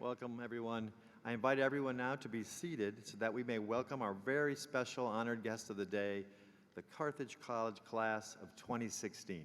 Welcome, everyone. I invite everyone now to be seated so that we may welcome our very special honored guest of the day, the Carthage College Class of 2016.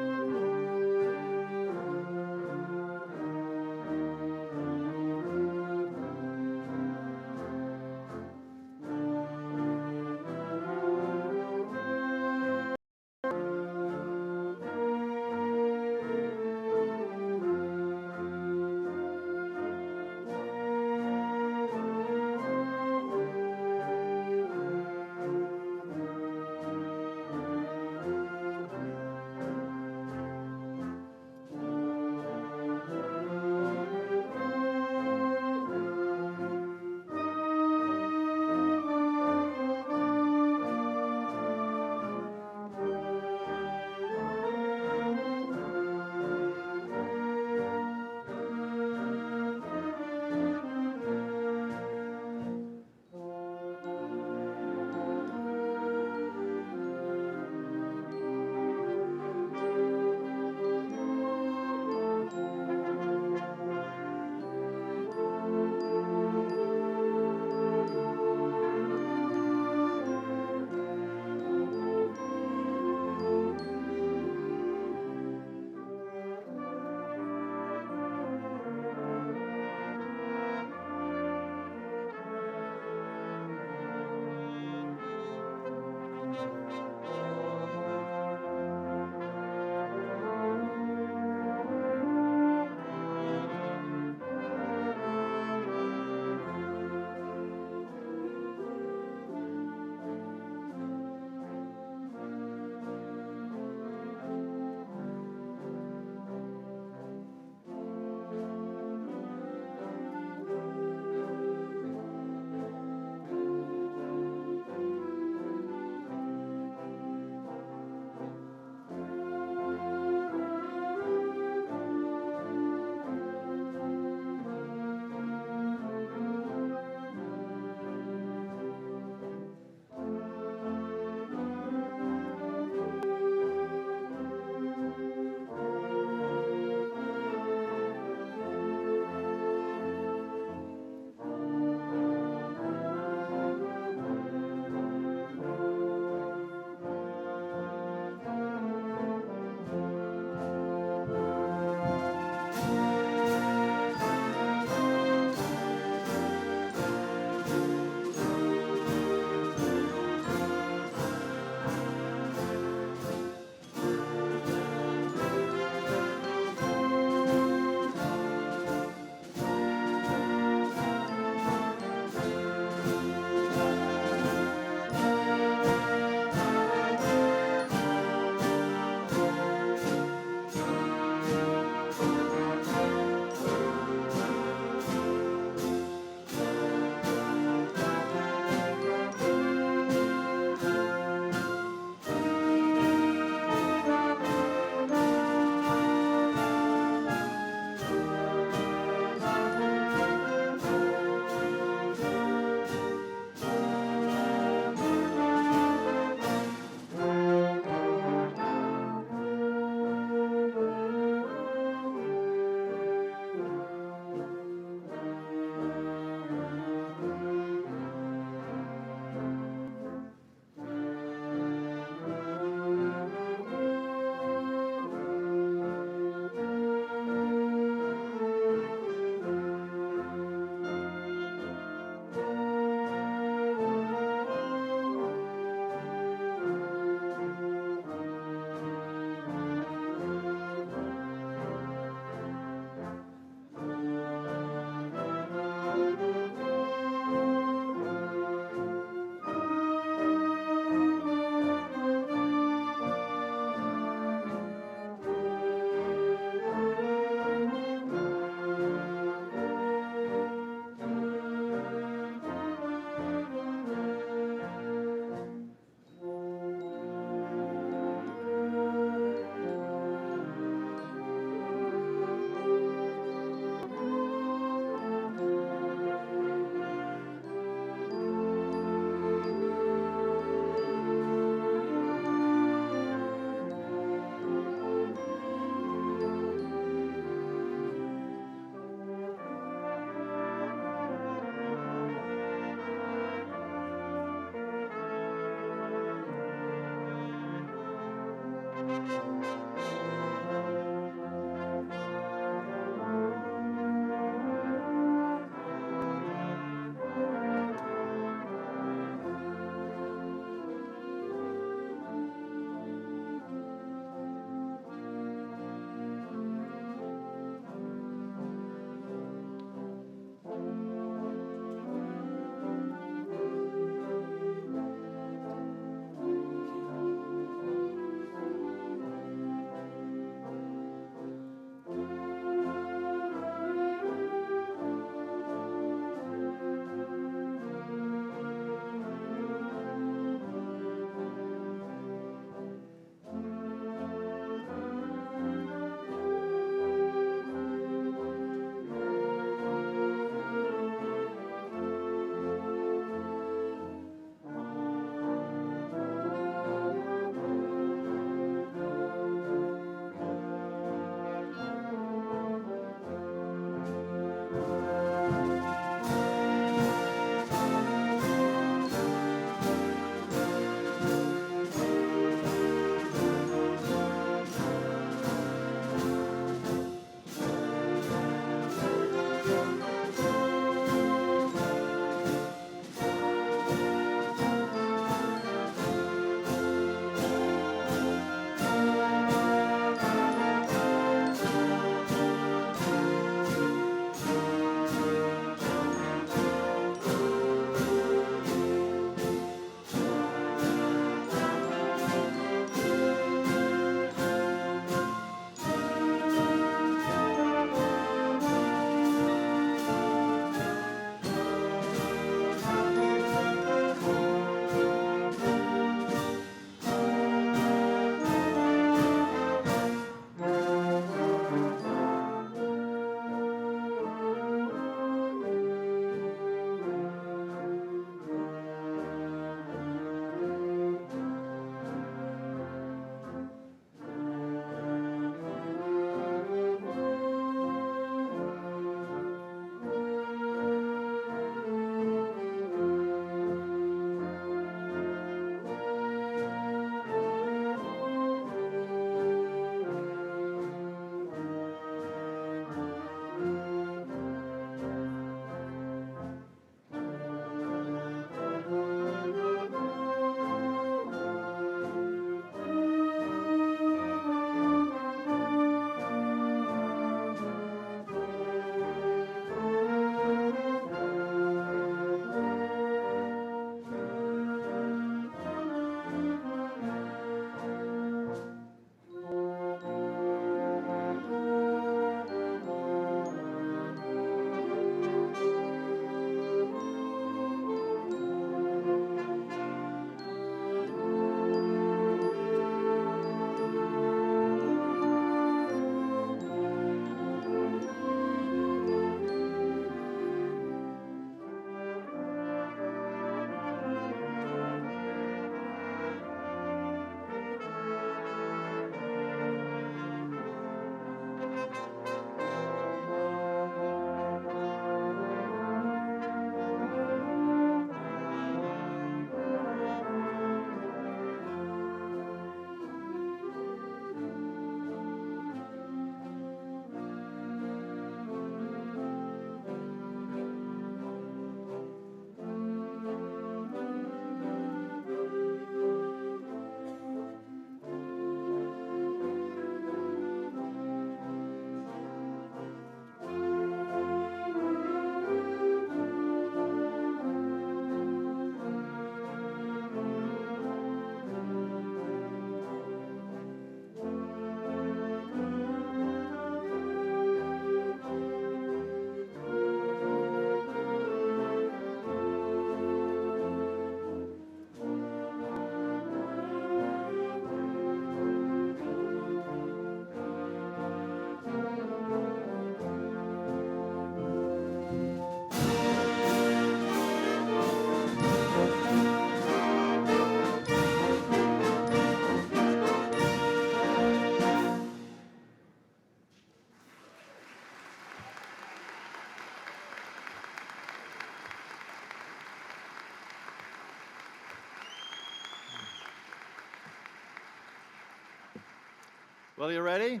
Well, you ready?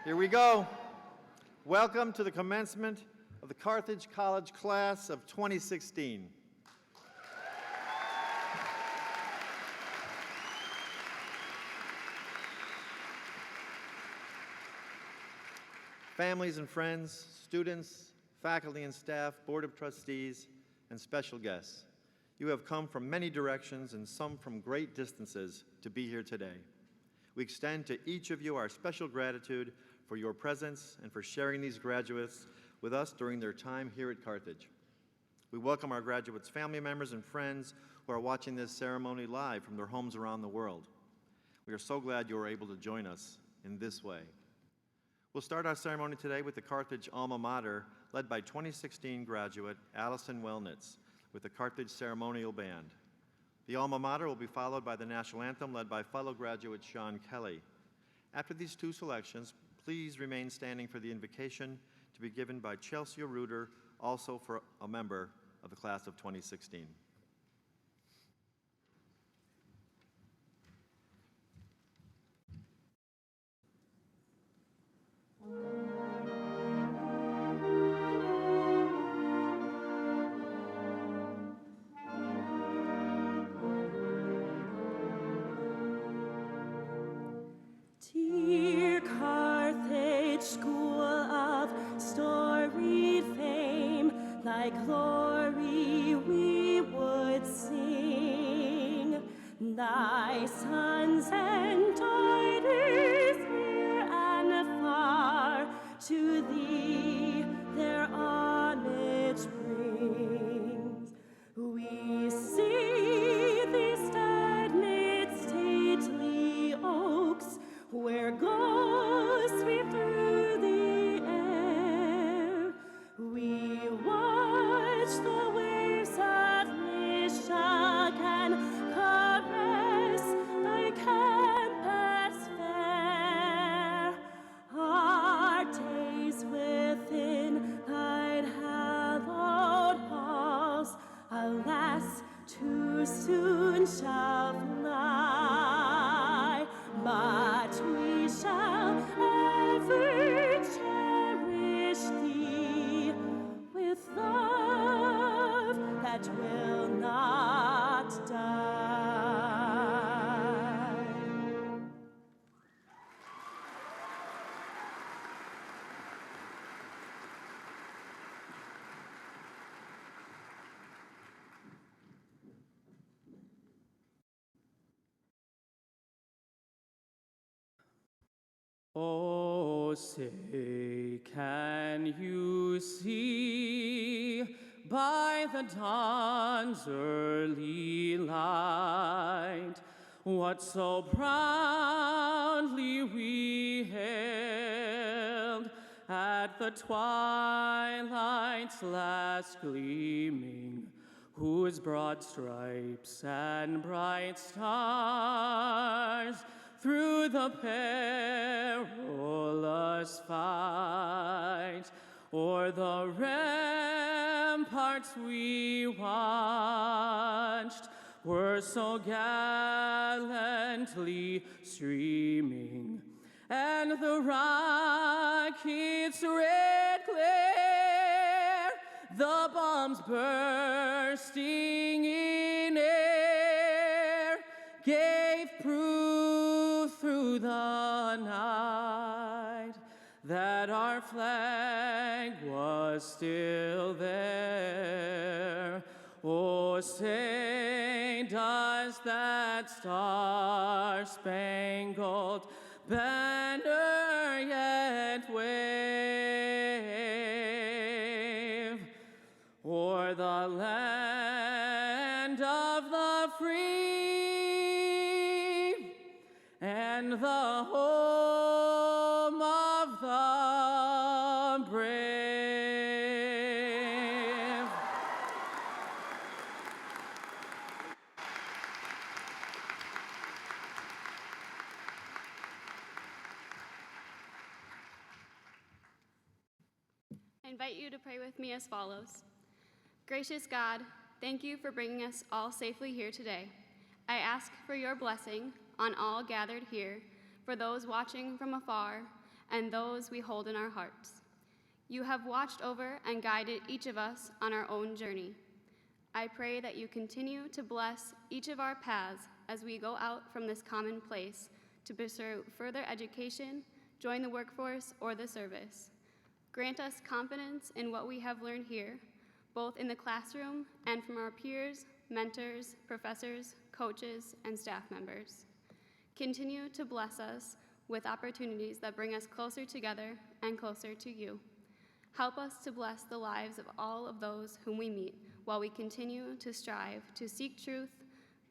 Here we go. Welcome to the commencement of the Carthage College Class of 2016. Families and friends, students, faculty and staff, Board of Trustees, and special guests, you have come from many directions and some from great distances to be here today. We extend to each of you our special gratitude for your presence and for sharing these graduates with us during their time here at Carthage. We welcome our graduates' family members and friends who are watching this ceremony live from their homes around the world. We are so glad you are able to join us in this way. We'll start our ceremony today with the Carthage alma mater, led by 2016 graduate Allison Wellnitz with the Carthage Ceremonial Band. The alma mater will be followed by the national anthem led by fellow graduate Sean Kelly. After these two selections, please remain standing for the invocation to be given by Chelsea Reuter, also for a member of the class of 2016. Dear Carthage, school of storied fame, thy glory we would sing. Thy sons and daughters near and far, to thee their homage brings. We see thee stand mid stately oaks, where ghosts sweep through the air. We watch the waves of Michigan caress thy campus fair. Our days within thine hallowed halls, alas, too soon shall fly. But we shall ever cherish thee with love that will not die. Oh, say, can you see by the dawn's early light what so proudly we hailed at the twilight's last gleaming, whose broad stripes and bright stars through the perilous fight o'er the ramparts we watched were so gallantly streaming, and the rocket's red glare, the bombs bursting in air, gave proof through the night that our flag was still there. Oh, say, does that star-spangled banner yet wave o'er the land of the free and the home of the brave? I invite you to pray with me as follows. Gracious God, thank you for bringing us all safely here today. I ask for your blessing on all gathered here, for for those watching from afar and those we hold in our hearts. You have watched over and guided each of us on our own journey. I pray that you continue to bless each of our paths as we go out from this common place to pursue further education, join the workforce, or the service. Grant us confidence in what we have learned here, both in the classroom and from our peers, mentors, professors, coaches, and staff members. Continue to bless us with opportunities that bring us closer together and closer to you. Help us to bless the lives of all of those whom we meet while we continue to strive to seek truth,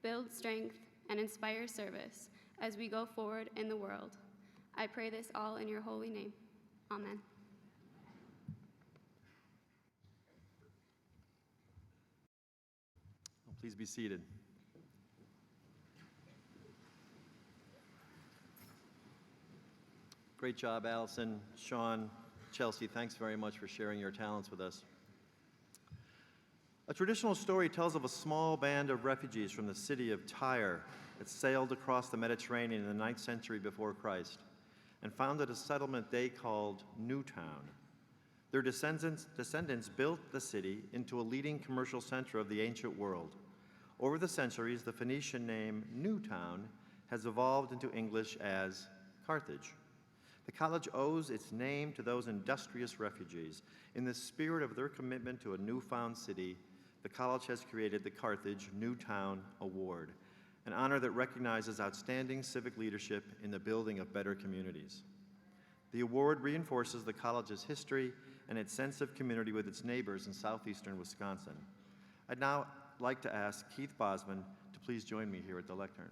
build strength, and inspire service as we go forward in the world. I pray this all in your holy name. Amen. Please be seated. Great job, Allison, Sean, Chelsea. Thanks very much for sharing your talents with us. A traditional story tells of a small band of refugees from the city of Tyre that sailed across the Mediterranean in the 9th century before Christ and founded a settlement they called Newtown. Their descendants built the city into a leading commercial center of the ancient world. Over the centuries, the Phoenician name Newtown has evolved into English as Carthage. The college owes its name to those industrious refugees. In the spirit of their commitment to a newfound city, the college has created the Carthage Newtown Award, an honor that recognizes outstanding civic leadership in the building of better communities. The award reinforces the college's history and its sense of community with its neighbors in southeastern Wisconsin. I'd now like to ask Keith Bosman to please join me here at the lectern.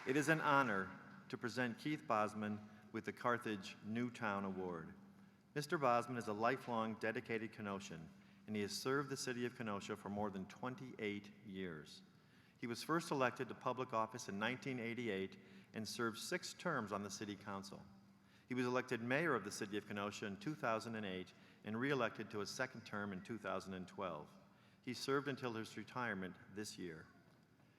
It is an honor to present Keith Bosman with the Carthage Newtown Award. Mr. Bosman is a lifelong dedicated Kenoshan, and he has served the city of Kenosha for more than 28 years. He was first elected to public office in 1988 and served 6 terms on the city council. He was elected mayor of the city of Kenosha in 2008 and re-elected to a 2nd term in 2012. He served until his retirement this year.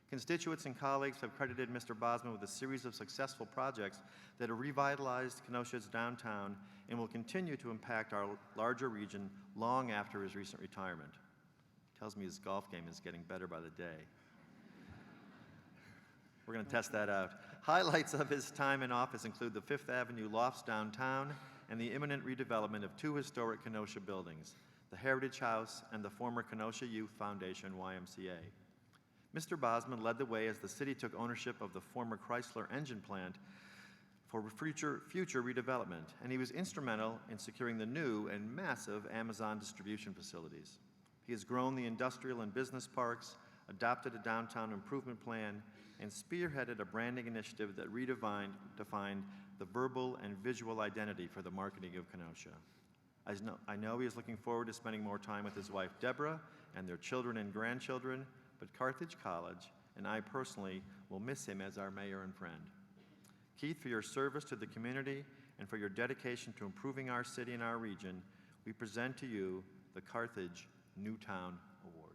Constituents and colleagues have credited Mr. Bosman with a series of successful projects that have revitalized Kenosha's downtown and will continue to impact our larger region long after his recent retirement. Tells me his golf game is getting better by the day. We're going to test that out. Highlights of his time in office include the 5th Avenue lofts downtown and the imminent redevelopment of 2 historic Kenosha buildings, the Heritage House and the former Kenosha Youth Foundation YMCA. Mr. Bosman led the way as the city took ownership of the former Chrysler engine plant for future redevelopment, and he was instrumental in securing the new and massive Amazon distribution facilities. He has grown the industrial and business parks, adopted a downtown improvement plan, and spearheaded a branding initiative that redefined the verbal and visual identity for the marketing of Kenosha. I know he is looking forward to spending more time with his wife, Deborah, and their children and grandchildren, but Carthage College and I personally will miss him as our mayor and friend. Keith, for your service to the community and for your dedication to improving our city and our region, we present to you the Carthage Newtown Award.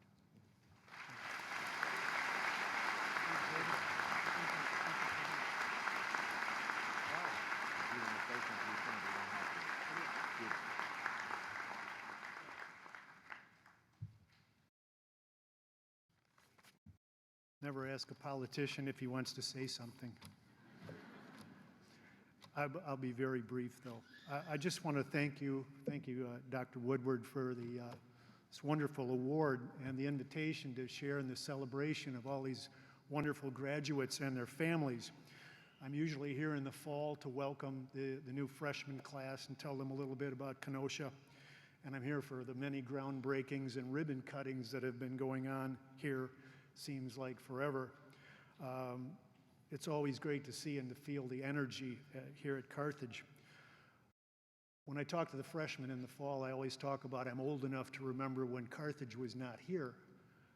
Never ask a politician if he wants to say something. I'll be very brief, though. I just want to thank you, Dr. Woodward, for this wonderful award and the invitation to share in the celebration of all these wonderful graduates and their families. I'm usually here in the fall to welcome the new freshman class and tell them a little bit about Kenosha. And I'm here for the many groundbreakings and ribbon cuttings that have been going on here. Seems like forever. It's always great to see and to feel the energy here at Carthage. When I talk to the freshmen in the fall, I always talk about I'm old enough to remember when Carthage was not here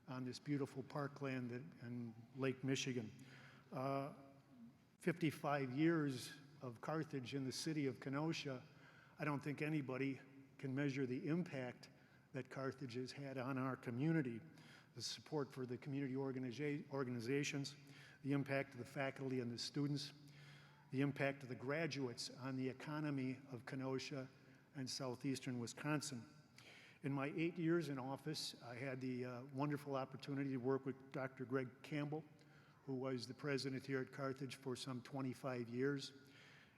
on this beautiful parkland in Lake Michigan. 55 years of Carthage in the city of Kenosha. I don't think anybody can measure the impact that Carthage has had on our community, the support for the community organizations, the impact of the faculty and the students, the impact of the graduates on the economy of Kenosha and southeastern Wisconsin. In my 8 years in office, I had the wonderful opportunity to work with Dr. Greg Campbell, who was the president here at Carthage for some 25 years,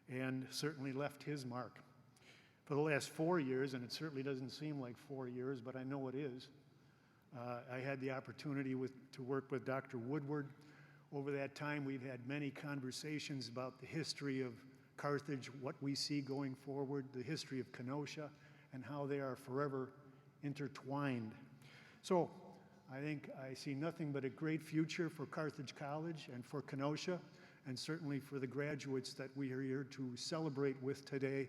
and certainly left his mark. For the last 4 years, and it certainly doesn't seem like 4 years, but I know it is, I had the opportunity to work with Dr. Woodward. Over that time, we've had many conversations about the history of Carthage, what we see going forward, the history of Kenosha, and how they are forever intertwined. So I think I see nothing but a great future for Carthage College and for Kenosha, and certainly for the graduates that we are here to celebrate with today.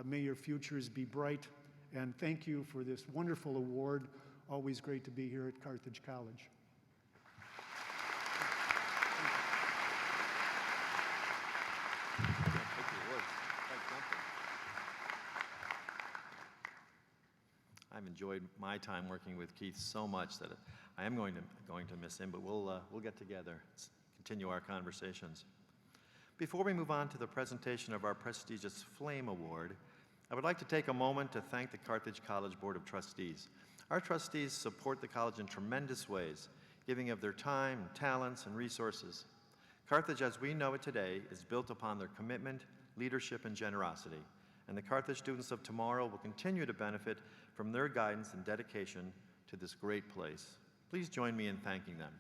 May your futures be bright, and thank you for this wonderful award. Always great to be here at Carthage College. I've enjoyed my time working with Keith so much that I am going to miss him, but we'll get together, continue our conversations. Before we move on to the presentation of our prestigious Flame Award, I would like to take a moment to thank the Carthage College Board of Trustees. Our trustees support the college in tremendous ways, giving of their time, talents, and resources. Carthage, as we know it today, is built upon their commitment, leadership, and generosity, and the Carthage students of tomorrow will continue to benefit from their guidance and dedication to this great place. Please join me in thanking them.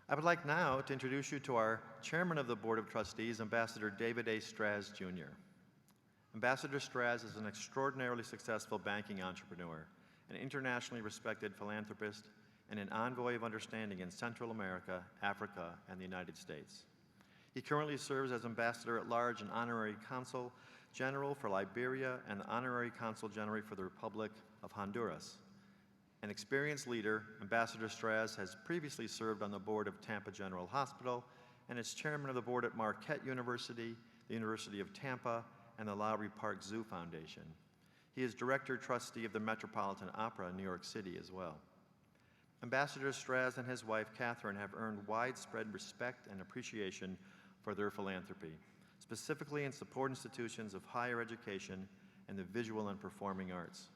I would like now to introduce you to our Chairman of the Board of Trustees, Ambassador David A. Straz, Jr. Ambassador Straz is an extraordinarily successful banking entrepreneur, an internationally respected philanthropist, and an envoy of understanding in Central America, Africa, and the United States. He currently serves as Ambassador at Large and Honorary Consul General for Liberia and the Honorary Consul General for the Republic of Honduras. An experienced leader, Ambassador Straz has previously served on the board of Tampa General Hospital and is chairman of the board at Marquette University, the University of Tampa, and the Lowry Park Zoo Foundation. He is director trustee of the Metropolitan Opera in New York City as well. Ambassador Straz and his wife, Catherine, have earned widespread respect and appreciation for their philanthropy, specifically in support institutions of higher education and the visual and performing arts.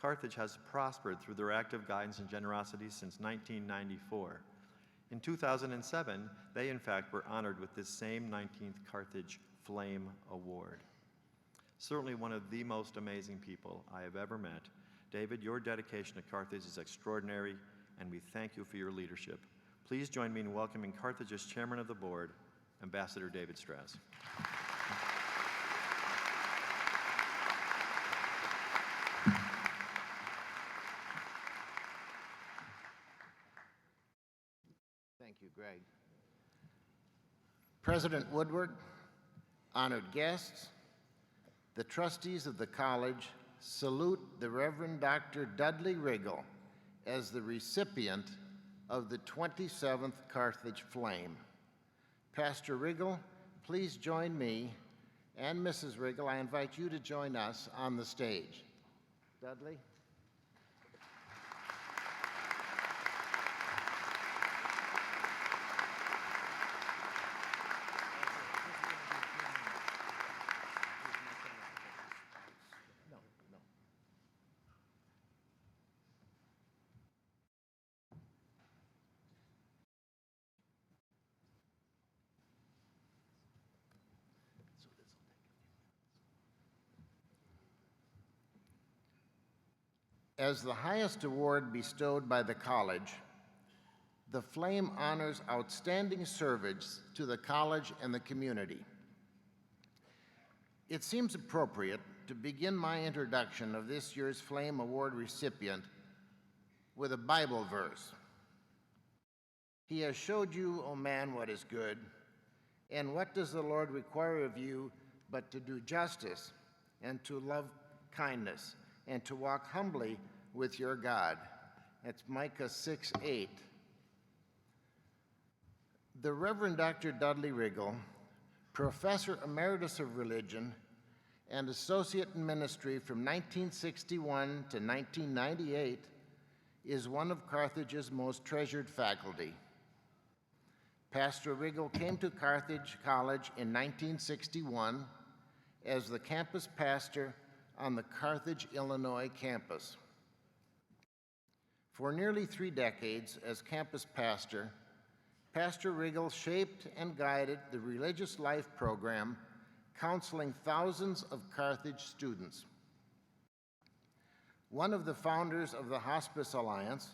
Carthage has prospered through their active guidance and generosity since 1994. In 2007, they in fact were honored with this same 19th Carthage Flame Award. Certainly one of the most amazing people I have ever met. David, your dedication to Carthage is extraordinary, and we thank you for your leadership. Please join me in welcoming Carthage's Chairman of the Board, Ambassador David Straz. Thank you, Greg. President Woodward, honored guests, the trustees of the college salute the Reverend Dr. Dudley Riggle as the recipient of the 27th Carthage Flame. Pastor Riggle, please join me and Mrs. Riggle. I invite you to join us on the stage. Dudley? As the highest award bestowed by the college, the Flame honors outstanding service to the college and the community. It seems appropriate to begin my introduction of this year's Flame Award recipient with a Bible verse. He has showed you, O man, what is good, and what does the Lord require of you but to do justice, and to love kindness, and to walk humbly with your God. That's Micah 6:8. The Reverend Dr. Dudley Riggle, Professor Emeritus of Religion and Associate in Ministry from 1961 to 1998, is one of Carthage's most treasured faculty. Pastor Riggle came to Carthage College in 1961 as the campus pastor on the Carthage, Illinois campus. For nearly 3 decades as campus pastor, Pastor Riggle shaped and guided the religious life program, counseling thousands of Carthage students. One of the founders of the Hospice Alliance,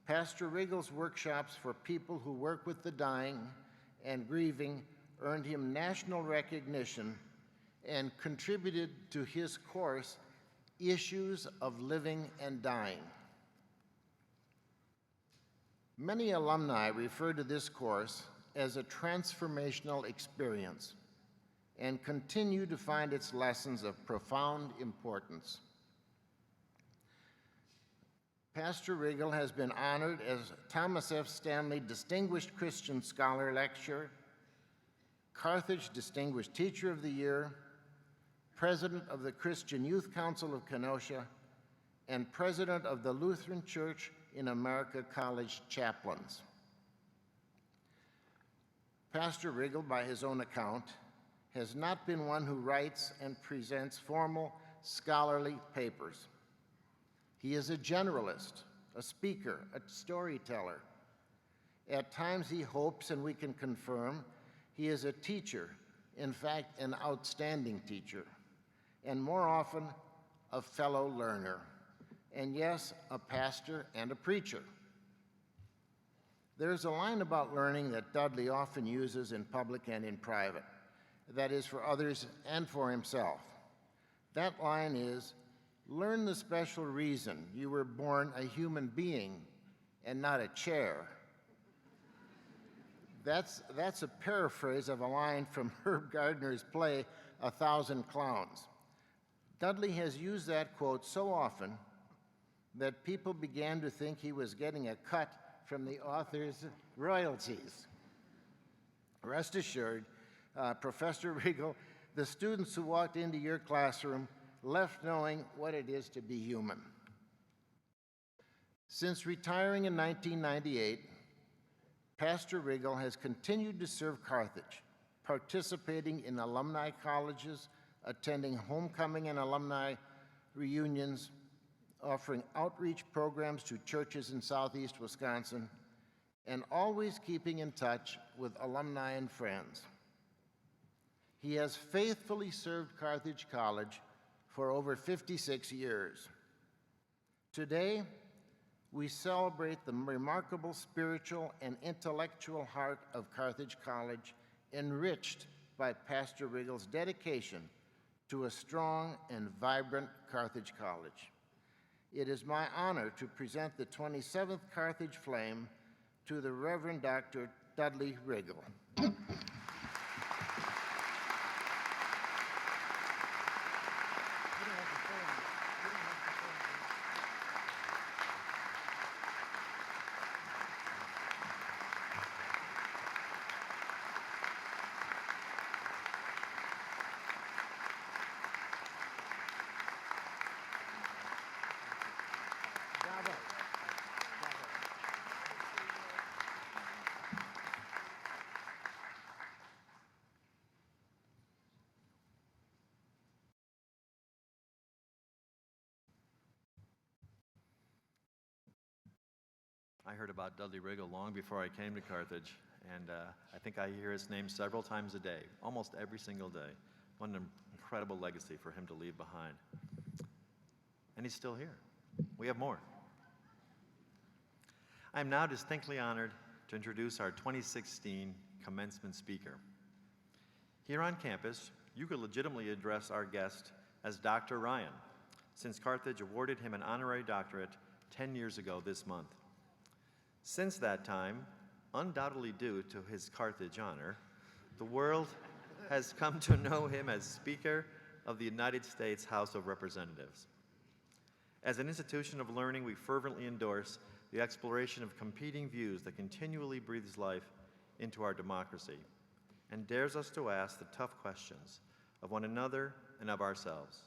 Pastor Riggle's workshops for people who work with the dying and grieving earned him national recognition and contributed to his course, Issues of Living and Dying. Many alumni refer to this course as a transformational experience and continue to find its lessons of profound importance. Pastor Riggle has been honored as Thomas F. Stanley Distinguished Christian Scholar Lecturer, Carthage Distinguished Teacher of the Year, President of the Christian Youth Council of Kenosha, and President of the Lutheran Church in America College Chaplains. Pastor Riggle, by his own account, has not been one who writes and presents formal scholarly papers. He is a generalist, a speaker, a storyteller. At times he hopes, and we can confirm, he is a teacher, in fact, an outstanding teacher, and more often, a fellow learner, and yes, a pastor and a preacher. There's a line about learning that Dudley often uses in public and in private, that is for others and for himself. That line is, learn the special reason you were born a human being and not a chair. That's a paraphrase of a line from Herb Gardner's play, 1,000 Clowns. Dudley has used that quote so often that people began to think he was getting a cut from the author's royalties. Rest assured, Professor Riggle, the students who walked into your classroom left knowing what it is to be human. Since retiring in 1998, Pastor Riggle has continued to serve Carthage, participating in alumni colleges, attending homecoming and alumni reunions, offering outreach programs to churches in southeast Wisconsin, and always keeping in touch with alumni and friends. He has faithfully served Carthage College for over 56 years. Today, we celebrate the remarkable spiritual and intellectual heart of Carthage College, enriched by Pastor Riggle's dedication to a strong and vibrant Carthage College. It is my honor to present the 27th Carthage Flame to the Reverend Dr. Dudley Riggle. I heard about Dudley Riggle long before I came to Carthage, and I think I hear his name several times a day, almost every single day. What an incredible legacy for him to leave behind. And he's still here. We have more. I am now distinctly honored to introduce our 2016 Commencement Speaker. Here on campus, you could legitimately address our guest as Dr. Ryan, since Carthage awarded him an honorary doctorate 10 years ago this month. Since that time, undoubtedly due to his Carthage honor, the world has come to know him as speaker of the United States House of Representatives. As an institution of learning, we fervently endorse the exploration of competing views that continually breathes life into our democracy and dares us to ask the tough questions of one another and of ourselves.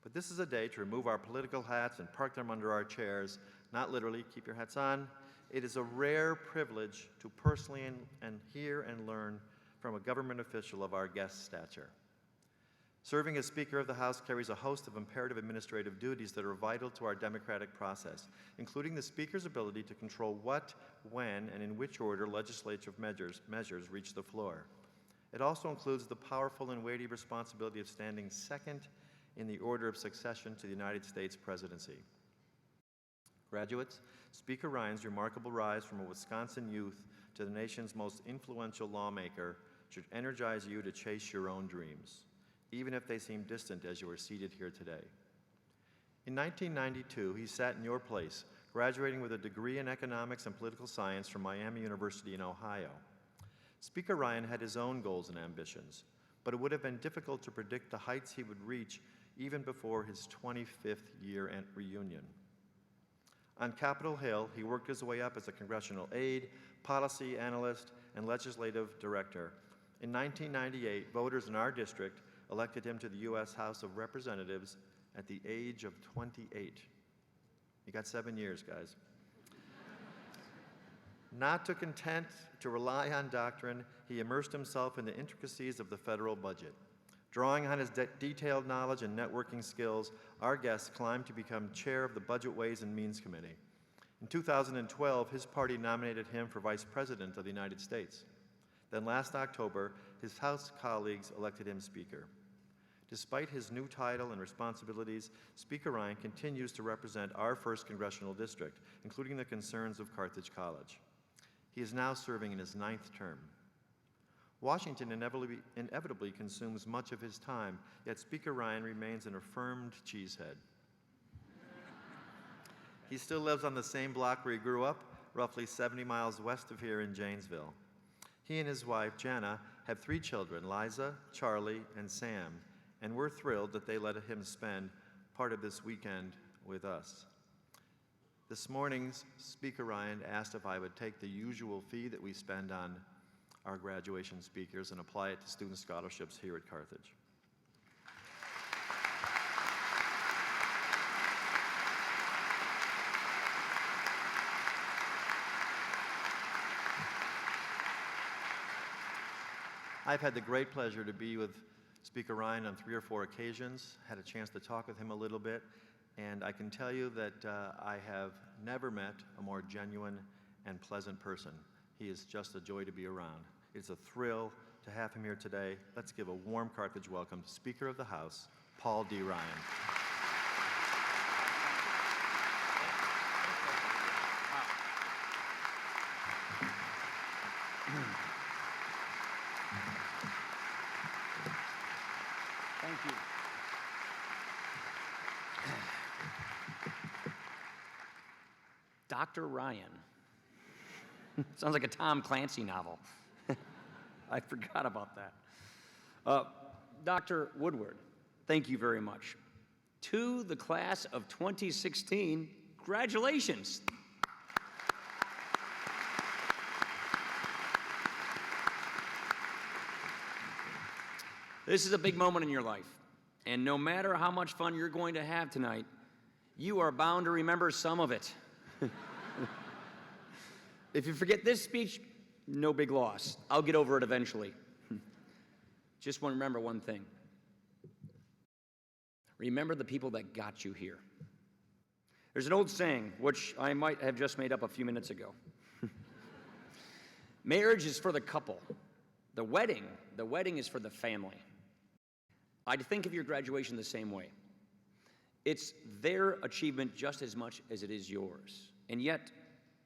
But this is a day to remove our political hats and park them under our chairs, not literally, keep your hats on. It is a rare privilege to personally and hear and learn from a government official of our guest stature. Serving as Speaker of the House carries a host of imperative administrative duties that are vital to our democratic process, including the Speaker's ability to control what, when, and in which order legislative measures reach the floor. It also includes the powerful and weighty responsibility of standing second in the order of succession to the United States presidency. Graduates, Speaker Ryan's remarkable rise from a Wisconsin youth to the nation's most influential lawmaker should energize you to chase your own dreams, even if they seem distant as you are seated here today. In 1992, he sat in your place, graduating with a degree in economics and political science from Miami University in Ohio. Speaker Ryan had his own goals and ambitions, but it would have been difficult to predict the heights he would reach even before his 25th year reunion. On Capitol Hill, he worked his way up as a congressional aide, policy analyst, and legislative director. In 1998, voters in our district elected him to the U.S. House of Representatives at the age of 28. You got 7 years, guys. Not too content to rely on doctrine, he immersed himself in the intricacies of the federal budget. Drawing on his detailed knowledge and networking skills, our guest climbed to become chair of the Budget Ways and Means Committee. In 2012, his party nominated him for Vice President of the United States. Then last October, his House colleagues elected him Speaker. Despite his new title and responsibilities, Speaker Ryan continues to represent our 1st Congressional District, including the concerns of Carthage College. He is now serving in his 9th term. Washington inevitably consumes much of his time, yet Speaker Ryan remains an affirmed cheesehead. He still lives on the same block where he grew up, roughly 70 miles west of here in Janesville. He and his wife, Jana, have 3 children, Liza, Charlie, and Sam, and we're thrilled that they let him spend part of this weekend with us. This morning, Speaker Ryan asked if I would take the usual fee that we spend on our graduation speakers and apply it to student scholarships here at Carthage. I've had the great pleasure to be with Speaker Ryan on 3 or 4 occasions, had a chance to talk with him a little bit, and I can tell you that I have never met a more genuine and pleasant person. He is just a joy to be around. It's a thrill to have him here today. Let's give a warm Carthage welcome to Speaker of the House, Paul D. Ryan. Thank you. Dr. Ryan. Sounds like a Tom Clancy novel. I forgot about that. Dr. Woodward, thank you very much. To the class of 2016, congratulations. This is a big moment in your life, and no matter how much fun you're going to have tonight, you are bound to remember some of it. If you forget this speech, no big loss. I'll get over it eventually. Just want to remember one thing. Remember the people that got you here. There's an old saying, which I might have just made up a few minutes ago. Marriage is for the couple. The wedding is for the family. I think of your graduation the same way. It's their achievement just as much as it is yours. And yet,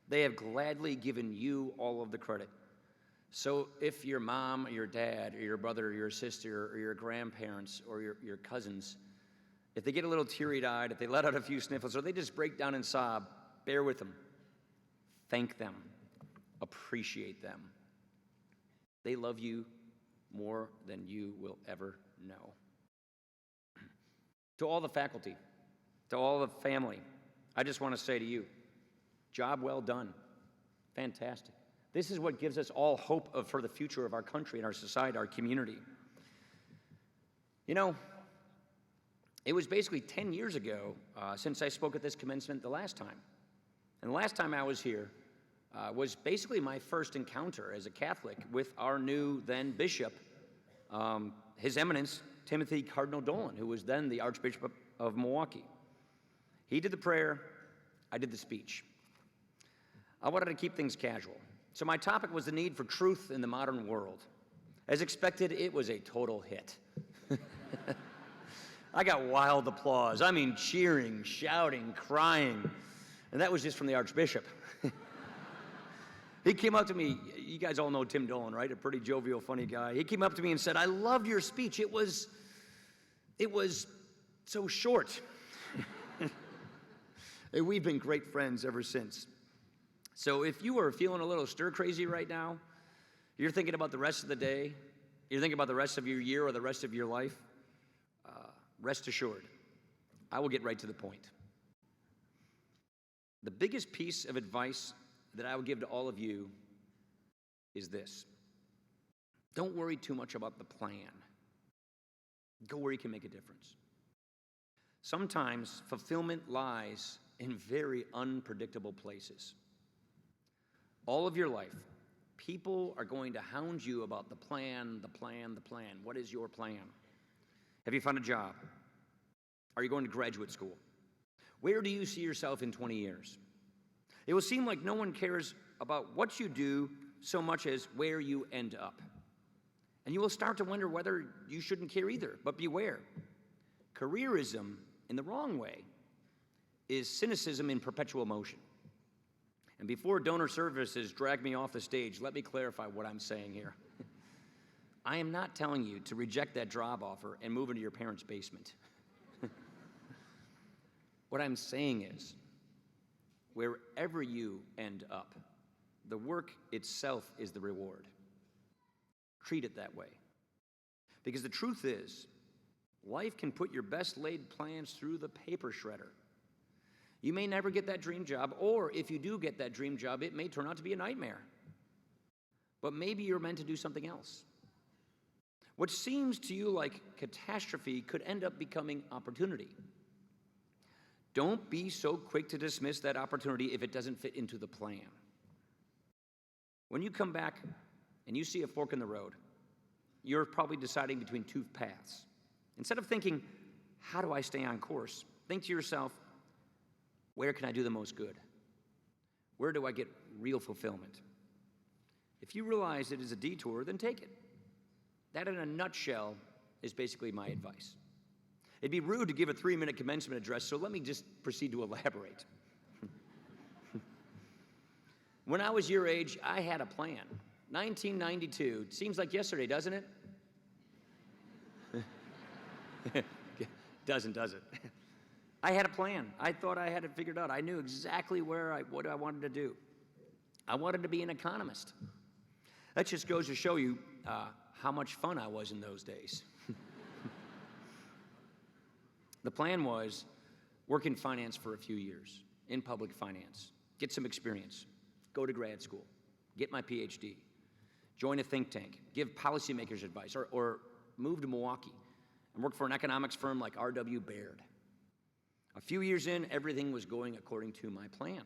they have gladly given you all of the credit. So if your mom or your dad or your brother or your sister or your grandparents or your cousins, if they get a little teary-eyed, if they let out a few sniffles, or they just break down and sob, bear with them. Thank them. Appreciate them. They love you more than you will ever know. To all the faculty, to all the family, I just want to say to you, job well done. Fantastic. This is what gives us all hope for the future of our country and our society, our community. You know, it was basically 10 years ago since I spoke at this commencement the last time. And the last time I was here was basically my first encounter as a Catholic with our new then bishop, His Eminence Timothy Cardinal Dolan, who was then the Archbishop of Milwaukee. He did the prayer, I did the speech. I wanted to keep things casual. So my topic was the need for truth in the modern world. As expected, it was a total hit. I got wild applause. I mean, cheering, shouting, crying. And that was just from the Archbishop. He came up to me, you guys all know Tim Dolan, right? A pretty jovial, funny guy. He came up to me and said, I loved your speech. It was so short. And we've been great friends ever since. So if you are feeling a little stir-crazy right now, you're thinking about the rest of the day, you're thinking about the rest of your year or the rest of your life, rest assured, I will get right to the point. The biggest piece of advice that I would give to all of you is this. Don't worry too much about the plan. Go where you can make a difference. Sometimes fulfillment lies in very unpredictable places. All of your life, people are going to hound you about the plan, the plan, the plan. What is your plan? Have you found a job? Are you going to graduate school? Where do you see yourself in 20 years? It will seem like no one cares about what you do so much as where you end up. And you will start to wonder whether you shouldn't care either, but beware. Careerism, in the wrong way, is cynicism in perpetual motion. And before donor services drag me off the stage, let me clarify what I'm saying here. I am not telling you to reject that job offer and move into your parents' basement. What I'm saying is, wherever you end up, the work itself is the reward. Treat it that way. Because the truth is, life can put your best laid plans through the paper shredder. You may never get that dream job, or if you do get that dream job, it may turn out to be a nightmare. But maybe you're meant to do something else. What seems to you like catastrophe could end up becoming opportunity. Don't be so quick to dismiss that opportunity if it doesn't fit into the plan. When you come back and you see a fork in the road, you're probably deciding between two paths. Instead of thinking, how do I stay on course? Think to yourself, where can I do the most good? Where do I get real fulfillment? If you realize it is a detour, then take it. That, in a nutshell, is basically my advice. It'd be rude to give a 3-minute commencement address, so let me just proceed to elaborate. When I was your age, I had a plan. 1992. Seems like yesterday, doesn't it? Doesn't, does it? I had a plan. I thought I had it figured out. I knew exactly what I wanted to do. I wanted to be an economist. That just goes to show you how much fun I was in those days. The plan was work in finance for a few years, in public finance, get some experience, go to grad school, get my PhD, join a think tank, give policymakers advice, or move to Milwaukee and work for an economics firm like R.W. Baird. A few years in, everything was going according to my plan.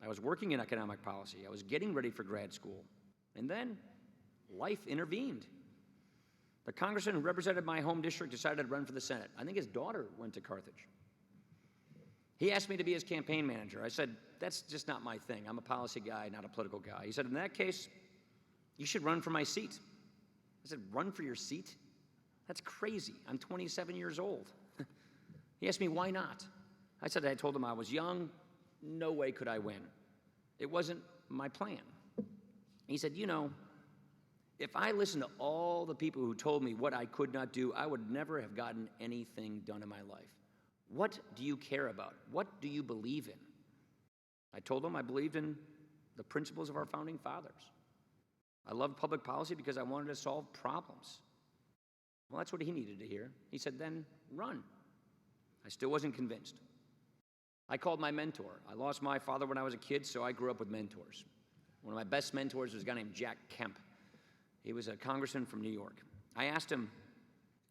I was working in economic policy. I was getting ready for grad school. And then life intervened. The congressman who represented my home district decided to run for the Senate. I think his daughter went to Carthage. He asked me to be his campaign manager. I said, that's just not my thing. I'm a policy guy, not a political guy. He said, in that case, you should run for my seat. I said, run for your seat? That's crazy. I'm 27 years old. He asked me, why not? I told him I was young. No way could I win. It wasn't my plan. He said, you know, if I listened to all the people who told me what I could not do, I would never have gotten anything done in my life. What do you care about? What do you believe in? I told him I believed in the principles of our founding fathers. I loved public policy because I wanted to solve problems. Well, that's what he needed to hear. He said, then run. I still wasn't convinced. I called my mentor. I lost my father when I was a kid, so I grew up with mentors. One of my best mentors was a guy named Jack Kemp. He was a congressman from New York. I asked him,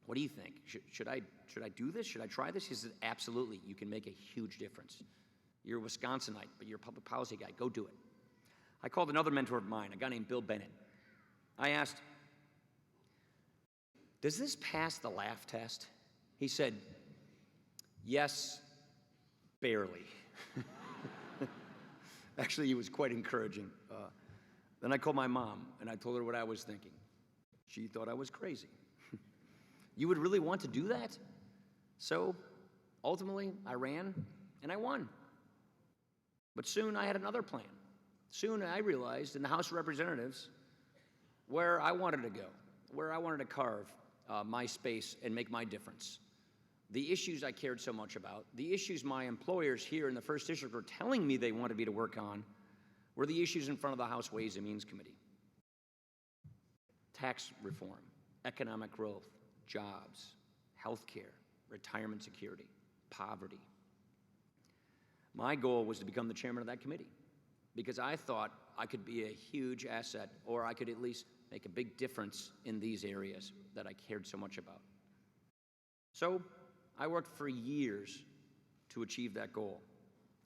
what do you think? Should I do this? Should I try this? He said, absolutely. You can make a huge difference. You're a Wisconsinite, but you're a public policy guy. Go do it. I called another mentor of mine, a guy named Bill Bennett. I asked, does this pass the laugh test? He said, yes, barely. Actually, he was quite encouraging. Then I called my mom, and I told her what I was thinking. She thought I was crazy. You would really want to do that? So, ultimately, I ran, and I won. But soon I had another plan. Soon I realized in the House of Representatives where I wanted to go, where I wanted to carve my space and make my difference. The issues I cared so much about, the issues my employers here in the 1st District were telling me they wanted me to work on, were the issues in front of the House Ways and Means Committee. Tax reform, economic growth, jobs, health care, retirement security, poverty. My goal was to become the chairman of that committee because I thought I could be a huge asset, or I could at least make a big difference in these areas that I cared so much about. So I worked for years to achieve that goal.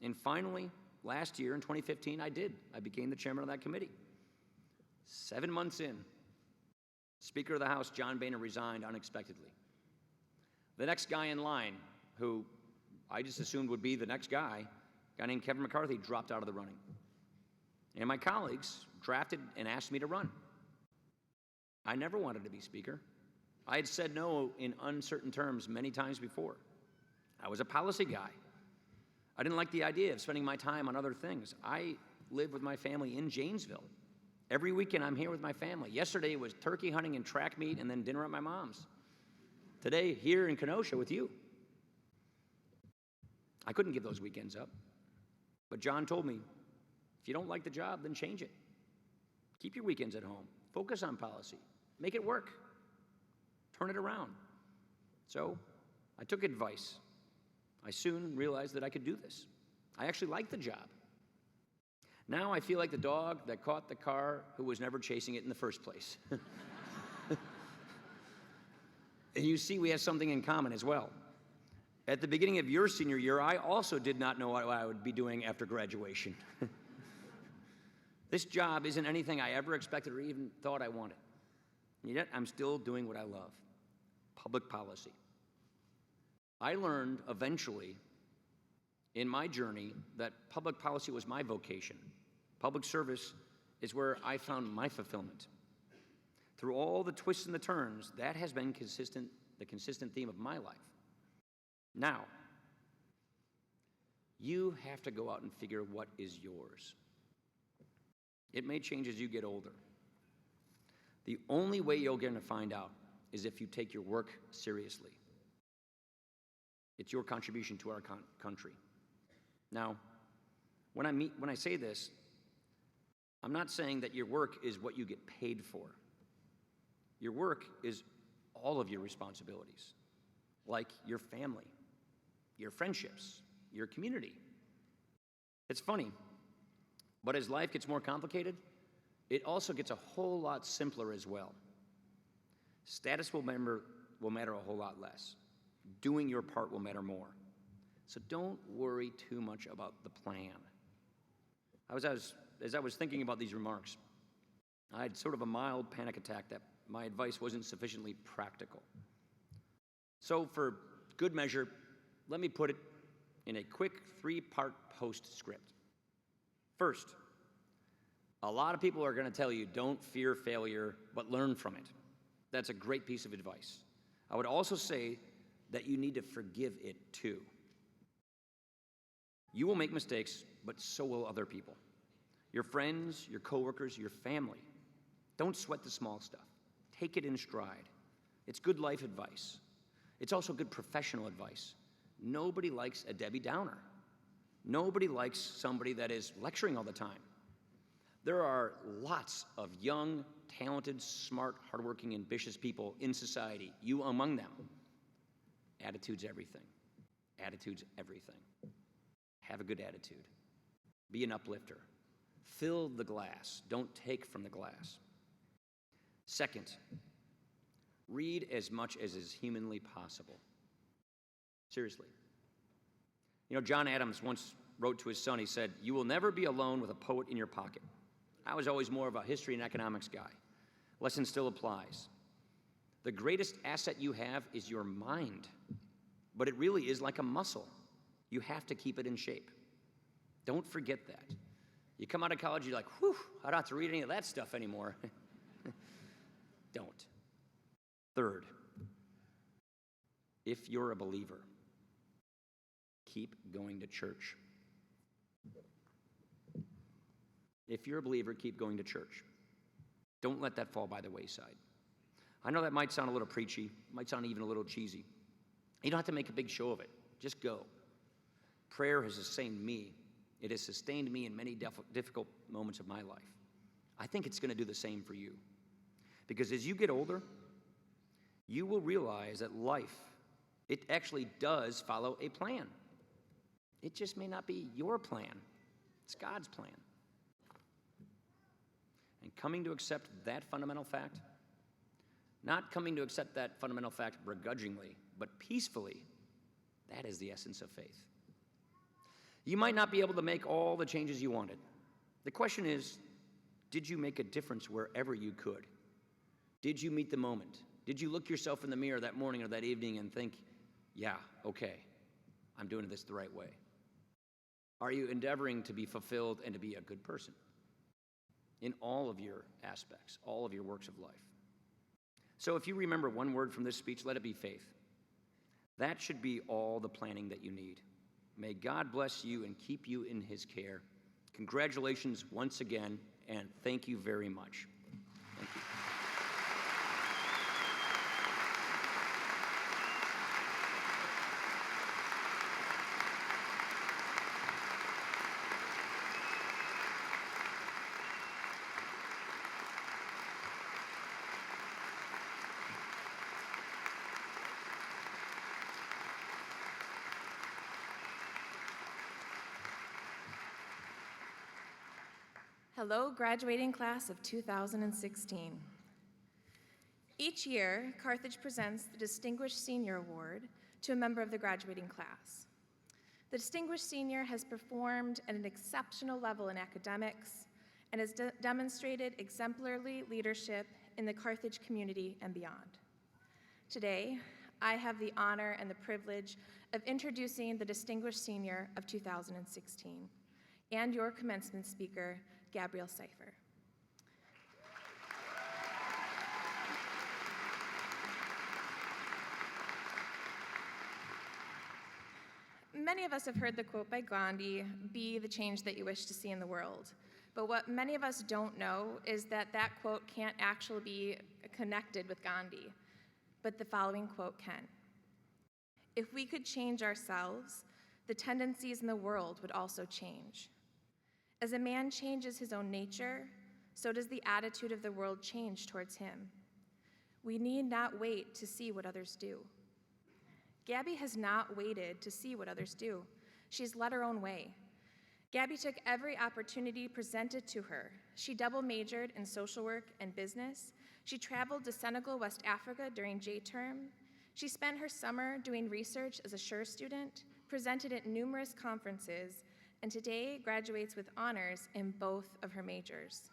And finally, last year in 2015, I did. I became the chairman of that committee. 7 months in, Speaker of the House, John Boehner, resigned unexpectedly. The next guy in line, who I just assumed would be the next guy, a guy named Kevin McCarthy, dropped out of the running. And my colleagues drafted and asked me to run. I never wanted to be Speaker. I had said no in uncertain terms many times before. I was a policy guy. I didn't like the idea of spending my time on other things. I live with my family in Janesville. Every weekend I'm here with my family. Yesterday was turkey hunting and track meet and then dinner at my mom's. Today, here in Kenosha with you. I couldn't give those weekends up. But John told me, if you don't like the job, then change it. Keep your weekends at home. Focus on policy. Make it work. Turn it around. So I took advice. I soon realized that I could do this. I actually liked the job. Now I feel like the dog that caught the car who was never chasing it in the first place. And you see, we have something in common as well. At the beginning of your senior year, I also did not know what I would be doing after graduation. This job isn't anything I ever expected or even thought I wanted. And yet, I'm still doing what I love, public policy. I learned eventually in my journey that public policy was my vocation. Public service is where I found my fulfillment. Through all the twists and the turns, that has been the consistent theme of my life. Now, you have to go out and figure what is yours. It may change as you get older. The only way you're going to find out is if you take your work seriously. It's your contribution to our country. Now, when I say this, I'm not saying that your work is what you get paid for. Your work is all of your responsibilities, like your family, your friendships, your community. It's funny, but as life gets more complicated, it also gets a whole lot simpler as well. Status will matter a whole lot less. Doing your part will matter more. So don't worry too much about the plan. As I was thinking about these remarks, I had sort of a mild panic attack that my advice wasn't sufficiently practical. So for good measure, let me put it in a quick 3-part postscript. First, a lot of people are going to tell you, don't fear failure, but learn from it. That's a great piece of advice. I would also say that you need to forgive it too. You will make mistakes, but so will other people. Your friends, your coworkers, your family. Don't sweat the small stuff. Take it in stride. It's good life advice. It's also good professional advice. Nobody likes a Debbie Downer. Nobody likes somebody that is lecturing all the time. There are lots of young, talented, smart, hardworking, ambitious people in society, you among them. Attitude's everything. Attitude's everything. Have a good attitude. Be an uplifter. Fill the glass. Don't take from the glass. Second, read as much as is humanly possible. Seriously. You know, John Adams once wrote to his son, he said, "You will never be alone with a poet in your pocket." I was always more of a history and economics guy. Lesson still applies. The greatest asset you have is your mind, but it really is like a muscle. You have to keep it in shape. Don't forget that. You come out of college, you're like, whew, I don't have to read any of that stuff anymore. Don't. Third, if you're a believer, keep going to church. If you're a believer, keep going to church. Don't let that fall by the wayside. I know that might sound a little preachy, might sound even a little cheesy. You don't have to make a big show of it. Just go. Prayer has sustained me. It has sustained me in many difficult moments of my life. I think it's going to do the same for you. Because as you get older, you will realize that life, it actually does follow a plan. It just may not be your plan. It's God's plan. And coming to accept that fundamental fact, not coming to accept that fundamental fact begrudgingly, but peacefully, that is the essence of faith. You might not be able to make all the changes you wanted. The question is, did you make a difference wherever you could? Did you meet the moment? Did you look yourself in the mirror that morning or that evening and think, yeah, okay, I'm doing this the right way? Are you endeavoring to be fulfilled and to be a good person in all of your aspects, all of your works of life? So if you remember one word from this speech, let it be faith. That should be all the planning that you need. May God bless you and keep you in his care. Congratulations once again, and thank you very much. Thank you. Hello, graduating class of 2016. Each year, Carthage presents the Distinguished Senior Award to a member of the graduating class. The Distinguished Senior has performed at an exceptional level in academics and has demonstrated exemplary leadership in the Carthage community and beyond. Today, I have the honor and the privilege of introducing the Distinguished Senior of 2016 and your commencement speaker, Gabrielle Cypher. Many of us have heard the quote by Gandhi, "Be the change that you wish to see in the world." But what many of us don't know is that that quote can't actually be connected with Gandhi, but the following quote can. If we could change ourselves, the tendencies in the world would also change. As a man changes his own nature, so does the attitude of the world change towards him. We need not wait to see what others do. Gabby has not waited to see what others do. She's led her own way. Gabby took every opportunity presented to her. She double majored in social work and business. She traveled to Senegal, West Africa during J-term. She spent her summer doing research as a SURE student, presented at numerous conferences, and today graduates with honors in both of her majors.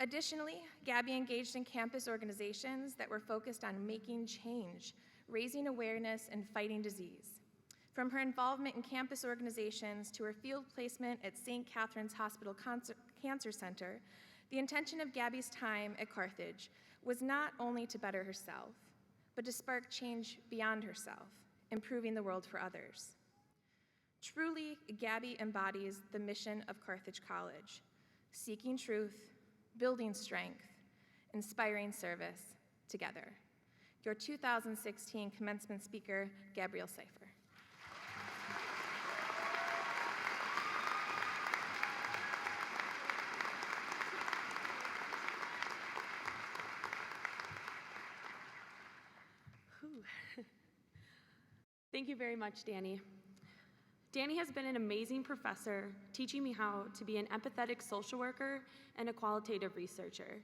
Additionally, Gabby engaged in campus organizations that were focused on making change, raising awareness, and fighting disease. From her involvement in campus organizations to her field placement at St. Catherine's Hospital Cancer Center, the intention of Gabby's time at Carthage was not only to better herself, but to spark change beyond herself, improving the world for others. Truly, Gabby embodies the mission of Carthage College, seeking truth, building strength, inspiring service together. Your 2016 commencement speaker, Gabrielle Cypher. Thank you very much, Danny. Danny has been an amazing professor, teaching me how to be an empathetic social worker and a qualitative researcher.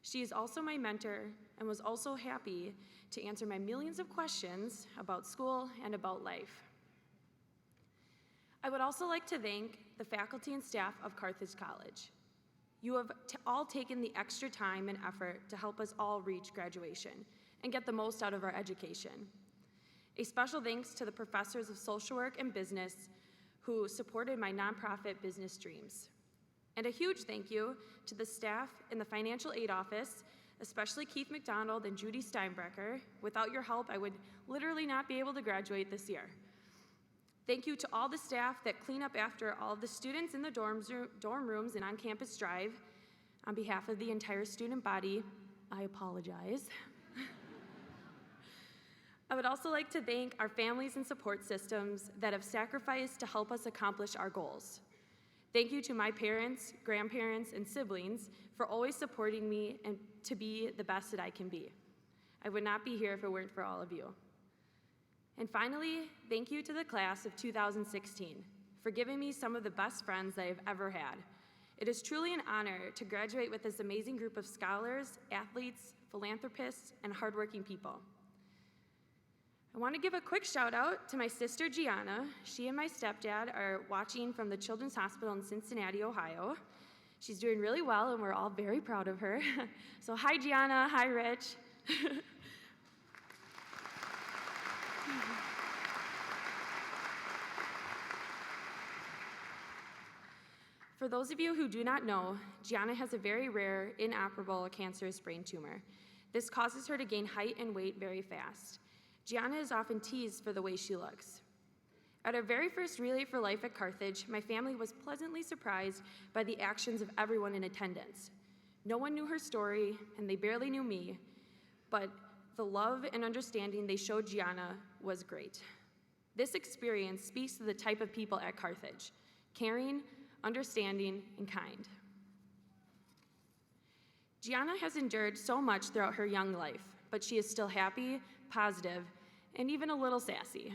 She is also my mentor and was also happy to answer my millions of questions about school and about life. I would also like to thank the faculty and staff of Carthage College. You have all taken the extra time and effort to help us all reach graduation and get the most out of our education. A special thanks to the professors of social work and business who supported my nonprofit business dreams. And a huge thank you to the staff in the financial aid office, especially Keith McDonald and Judy Steinbrecher. Without your help, I would literally not be able to graduate this year. Thank you to all the staff that clean up after all of the students in the dorm rooms and on campus drive. On behalf of the entire student body, I apologize. I would also like to thank our families and support systems that have sacrificed to help us accomplish our goals. Thank you to my parents, grandparents, and siblings for always supporting me and to be the best that I can be. I would not be here if it weren't for all of you. And finally, thank you to the class of 2016 for giving me some of the best friends that I've ever had. It is truly an honor to graduate with this amazing group of scholars, athletes, philanthropists, and hardworking people. I want to give a quick shout out to my sister Gianna. She and my stepdad are watching from the Children's Hospital in Cincinnati, Ohio. She's doing really well and we're all very proud of her. So hi Gianna, hi Rich. For those of you who do not know, Gianna has a very rare, inoperable cancerous brain tumor. This causes her to gain height and weight very fast. Gianna is often teased for the way she looks. At our very first Relay for Life at Carthage, my family was pleasantly surprised by the actions of everyone in attendance. No one knew her story, and they barely knew me, but the love and understanding they showed Gianna was great. This experience speaks to the type of people at Carthage: caring, understanding, and kind. Gianna has endured so much throughout her young life, but she is still happy, positive, and even a little sassy.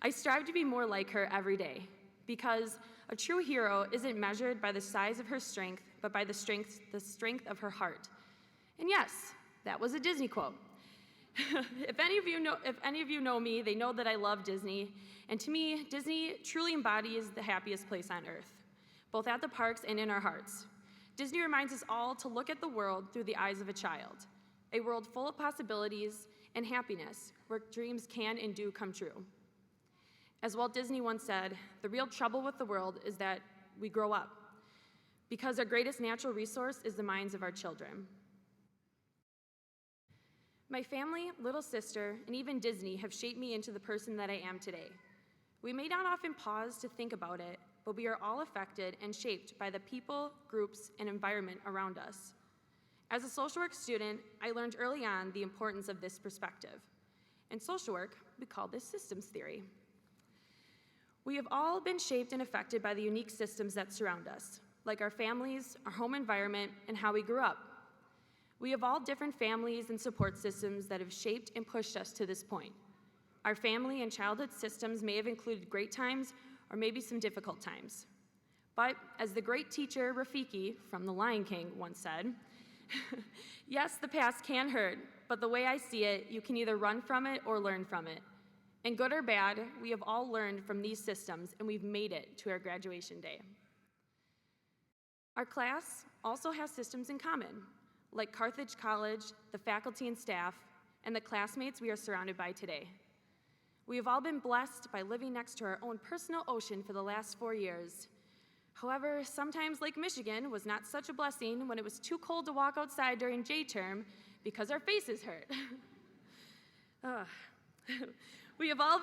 I strive to be more like her every day, because a true hero isn't measured by the size of her strength, but by the strength of her heart. And yes, that was a Disney quote. If any of you know me, they know that I love Disney, and to me, Disney truly embodies the happiest place on earth, both at the parks and in our hearts. Disney reminds us all to look at the world through the eyes of a child, a world full of possibilities and happiness, where dreams can and do come true. As Walt Disney once said, the real trouble with the world is that we grow up, because our greatest natural resource is the minds of our children. My family, little sister, and even Disney have shaped me into the person that I am today. We may not often pause to think about it, but we are all affected and shaped by the people, groups, and environment around us. As a social work student, I learned early on the importance of this perspective. In social work, we call this systems theory. We have all been shaped and affected by the unique systems that surround us, like our families, our home environment, and how we grew up. We have all different families and support systems that have shaped and pushed us to this point. Our family and childhood systems may have included great times or maybe some difficult times. But as the great teacher Rafiki from The Lion King once said, yes, the past can hurt, but the way I see it, you can either run from it or learn from it. And good or bad, we have all learned from these systems, and we've made it to our graduation day. Our class also has systems in common, like Carthage College, the faculty and staff, and the classmates we are surrounded by today. We have all been blessed by living next to our own personal ocean for the last 4 years. However, sometimes Lake Michigan was not such a blessing when it was too cold to walk outside during J-term because our faces hurt. We have all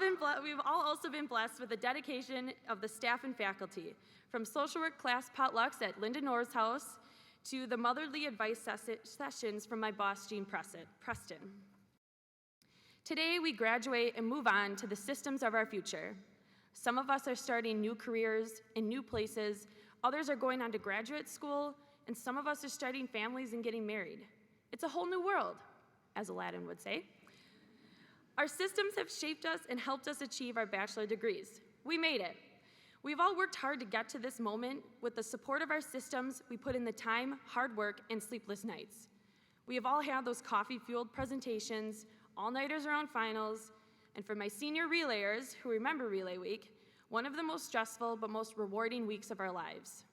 also been blessed with the dedication of the staff and faculty, from social work class potlucks at Linda Knorr's house to the motherly advice sessions from my boss, Jean Preston. Today, we graduate and move on to the systems of our future. Some of us are starting new careers in new places, others are going on to graduate school, and some of us are starting families and getting married. It's a whole new world, as Aladdin would say. Our systems have shaped us and helped us achieve our bachelor degrees. We made it. We've all worked hard to get to this moment. With the support of our systems, we put in the time, hard work, and sleepless nights. We have all had those coffee-fueled presentations, all-nighters around finals, and for my senior relayers who remember Relay Week, one of the most stressful but most rewarding weeks of our lives.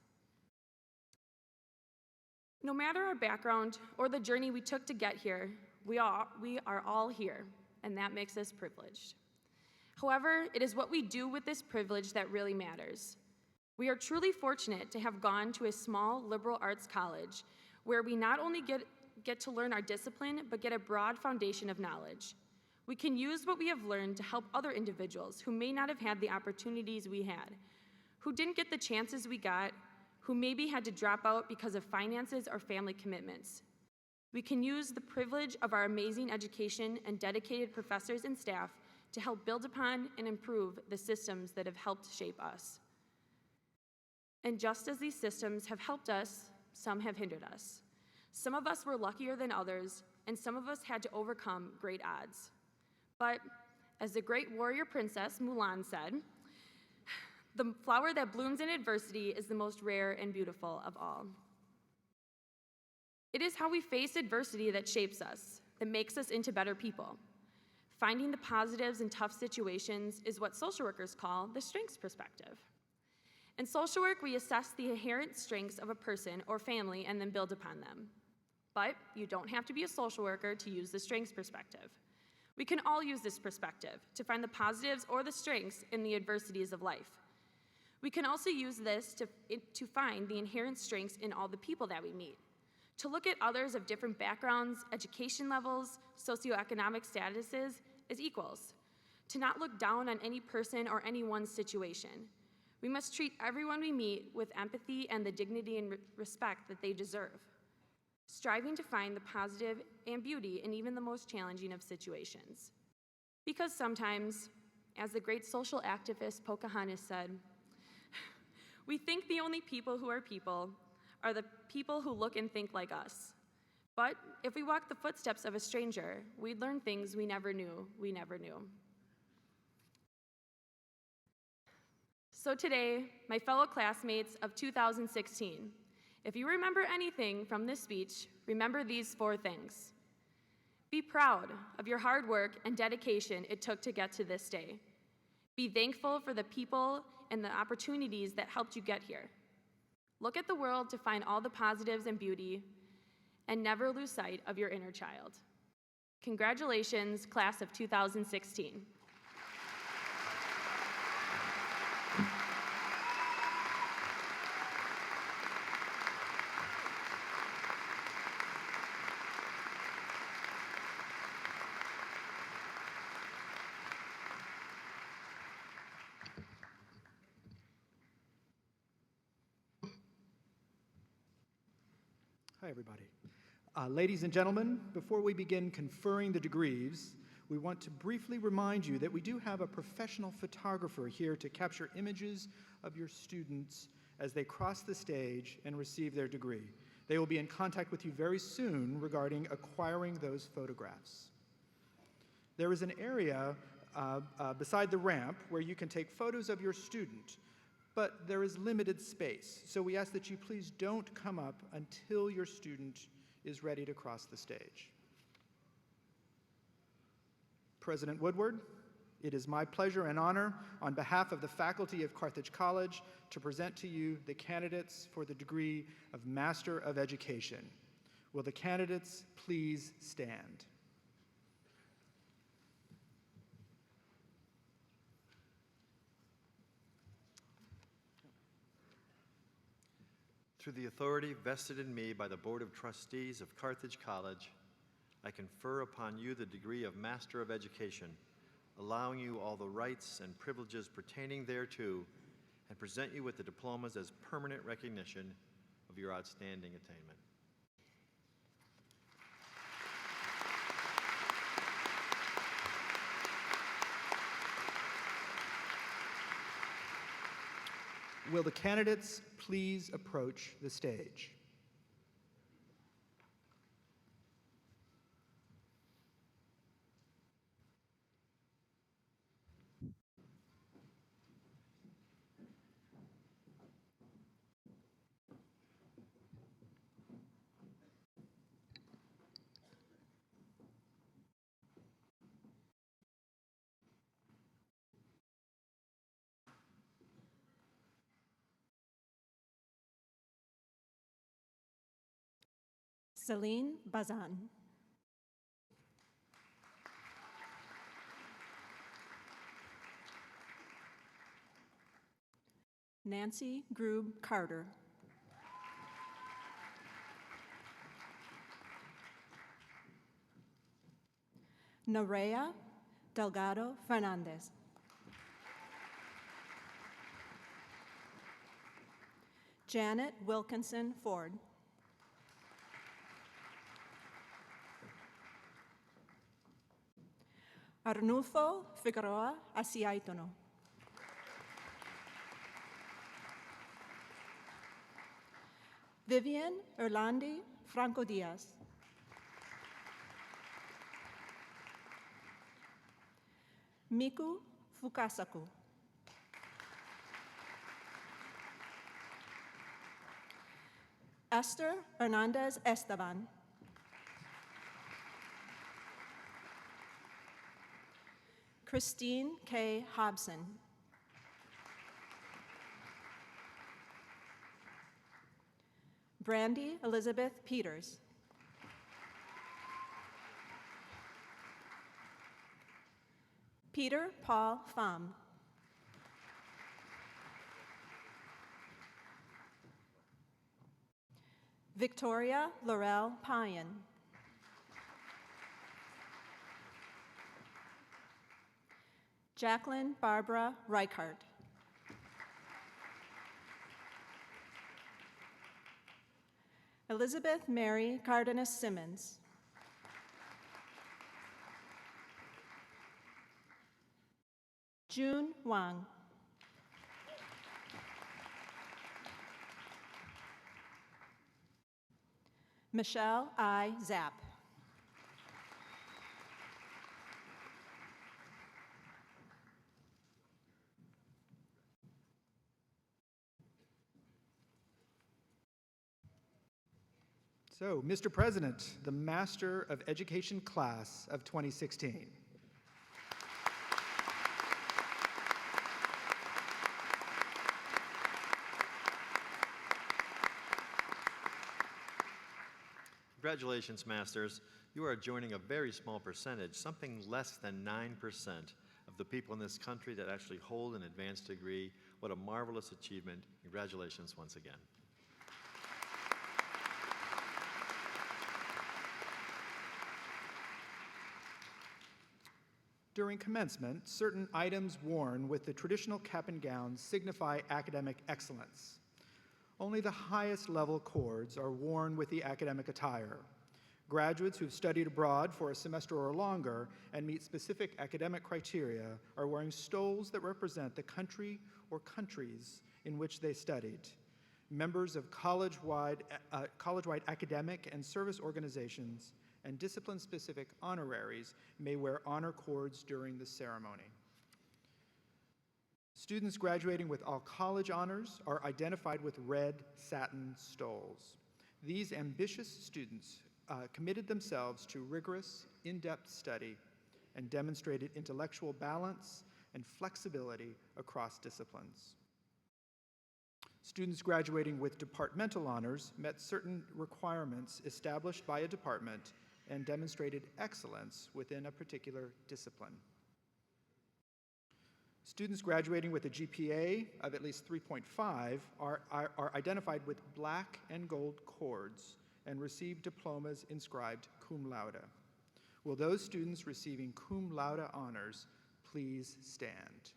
No matter our background or the journey we took to get here, we are all here, and that makes us privileged. However, it is what we do with this privilege that really matters. We are truly fortunate to have gone to a small liberal arts college where we not only get to learn our discipline, but get a broad foundation of knowledge. We can use what we have learned to help other individuals who may not have had the opportunities we had, who didn't get the chances we got, who maybe had to drop out because of finances or family commitments. We can use the privilege of our amazing education and dedicated professors and staff to help build upon and improve the systems that have helped shape us. And just as these systems have helped us, some have hindered us. Some of us were luckier than others, and some of us had to overcome great odds. But as the great warrior princess Mulan said, the flower that blooms in adversity is the most rare and beautiful of all. It is how we face adversity that shapes us, that makes us into better people. Finding the positives in tough situations is what social workers call the strengths perspective. In social work, we assess the inherent strengths of a person or family and then build upon them. But you don't have to be a social worker to use the strengths perspective. We can all use this perspective to find the positives or the strengths in the adversities of life. We can also use this to find the inherent strengths in all the people that we meet, to look at others of different backgrounds, education levels, socioeconomic statuses as equals, to not look down on any person or any one situation. We must treat everyone we meet with empathy and the dignity and respect that they deserve, striving to find the positive and beauty in even the most challenging of situations. Because sometimes, as the great social activist Pocahontas said, we think the only people who are the people who look and think like us. But if we walk the footsteps of a stranger, we'd learn things we never knew. So today, my fellow classmates of 2016, if you remember anything from this speech, remember these 4 things. Be proud of your hard work and dedication it took to get to this day. Be thankful for the people and the opportunities that helped you get here. Look at the world to find all the positives and beauty, and never lose sight of your inner child. Congratulations, class of 2016. Hi, everybody. Ladies and gentlemen, before we begin conferring the degrees, we want to briefly remind you that we do have a professional photographer here to capture images of your students as they cross the stage and receive their degree. They will be in contact with you very soon regarding acquiring those photographs. There is an area beside the ramp where you can take photos of your student, but there is limited space, so we ask that you please don't come up until your student is ready to cross the stage. President Woodward, it is my pleasure and honor, on behalf of the faculty of Carthage College, to present to you the candidates for the degree of Master of Education. Will the candidates please stand? Through the authority vested in me by the Board of Trustees of Carthage College, I confer upon you the degree of Master of Education, allowing you all the rights and privileges pertaining thereto, and present you with the diplomas as permanent recognition of your outstanding attainment. Will the candidates please approach the stage? Celine Bazan. Nancy Grube Carter. Nerea Delgado Fernandez. Janet Wilkinson Ford. Arnulfo Figueroa Asiaitono. Vivian Erlandi Franco Diaz. Miku Fukasaku. Esther Hernandez Esteban. Christine K. Hobson. Brandy Elizabeth Peters. Peter Paul Pham. Victoria Laurel Payan. Jacqueline Barbara Reichart. Elizabeth Mary Cardenas Simmons. June Wang. Michelle I. Zapp. So, Mr. President, the Master of Education class of 2016. Congratulations, Masters. You are joining a very small percentage, something less than 9% of the people in this country that actually hold an advanced degree. What a marvelous achievement. Congratulations once again. During commencement, certain items worn with the traditional cap and gown signify academic excellence. Only the highest level cords are worn with the academic attire. Graduates who've studied abroad for a semester or longer and meet specific academic criteria are wearing stoles that represent the country or countries in which they studied. Members of college-wide academic and service organizations and discipline-specific honoraries may wear honor cords during the ceremony. Students graduating with all college honors are identified with red satin stoles. These ambitious students committed themselves to rigorous, in-depth study and demonstrated intellectual balance and flexibility across disciplines. Students graduating with departmental honors met certain requirements established by a department and demonstrated excellence within a particular discipline. Students graduating with a GPA of at least 3.5 are identified with black and gold cords and receive diplomas inscribed cum laude. Will those students receiving cum laude honors please stand?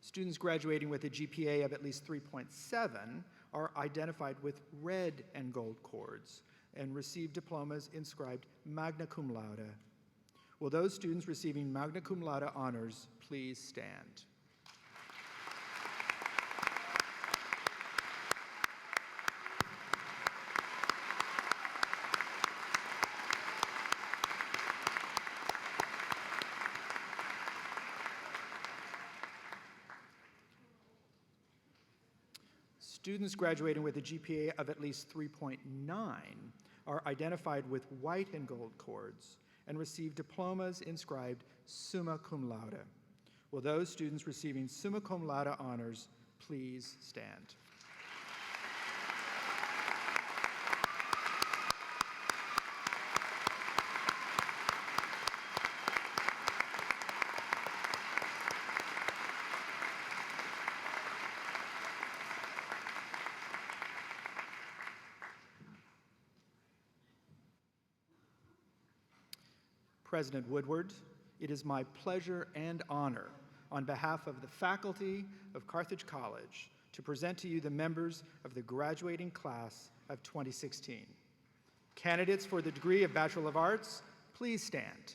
Students graduating with a GPA of at least 3.7 are identified with red and gold cords and receive diplomas inscribed magna cum laude. Will those students receiving magna cum laude honors please stand? Students graduating with a GPA of at least 3.9 are identified with white and gold cords and receive diplomas inscribed summa cum laude. Will those students receiving summa cum laude honors please stand? President Woodward, it is my pleasure and honor on behalf of the faculty of Carthage College to present to you the members of the graduating class of 2016. Candidates for the degree of Bachelor of Arts, please stand.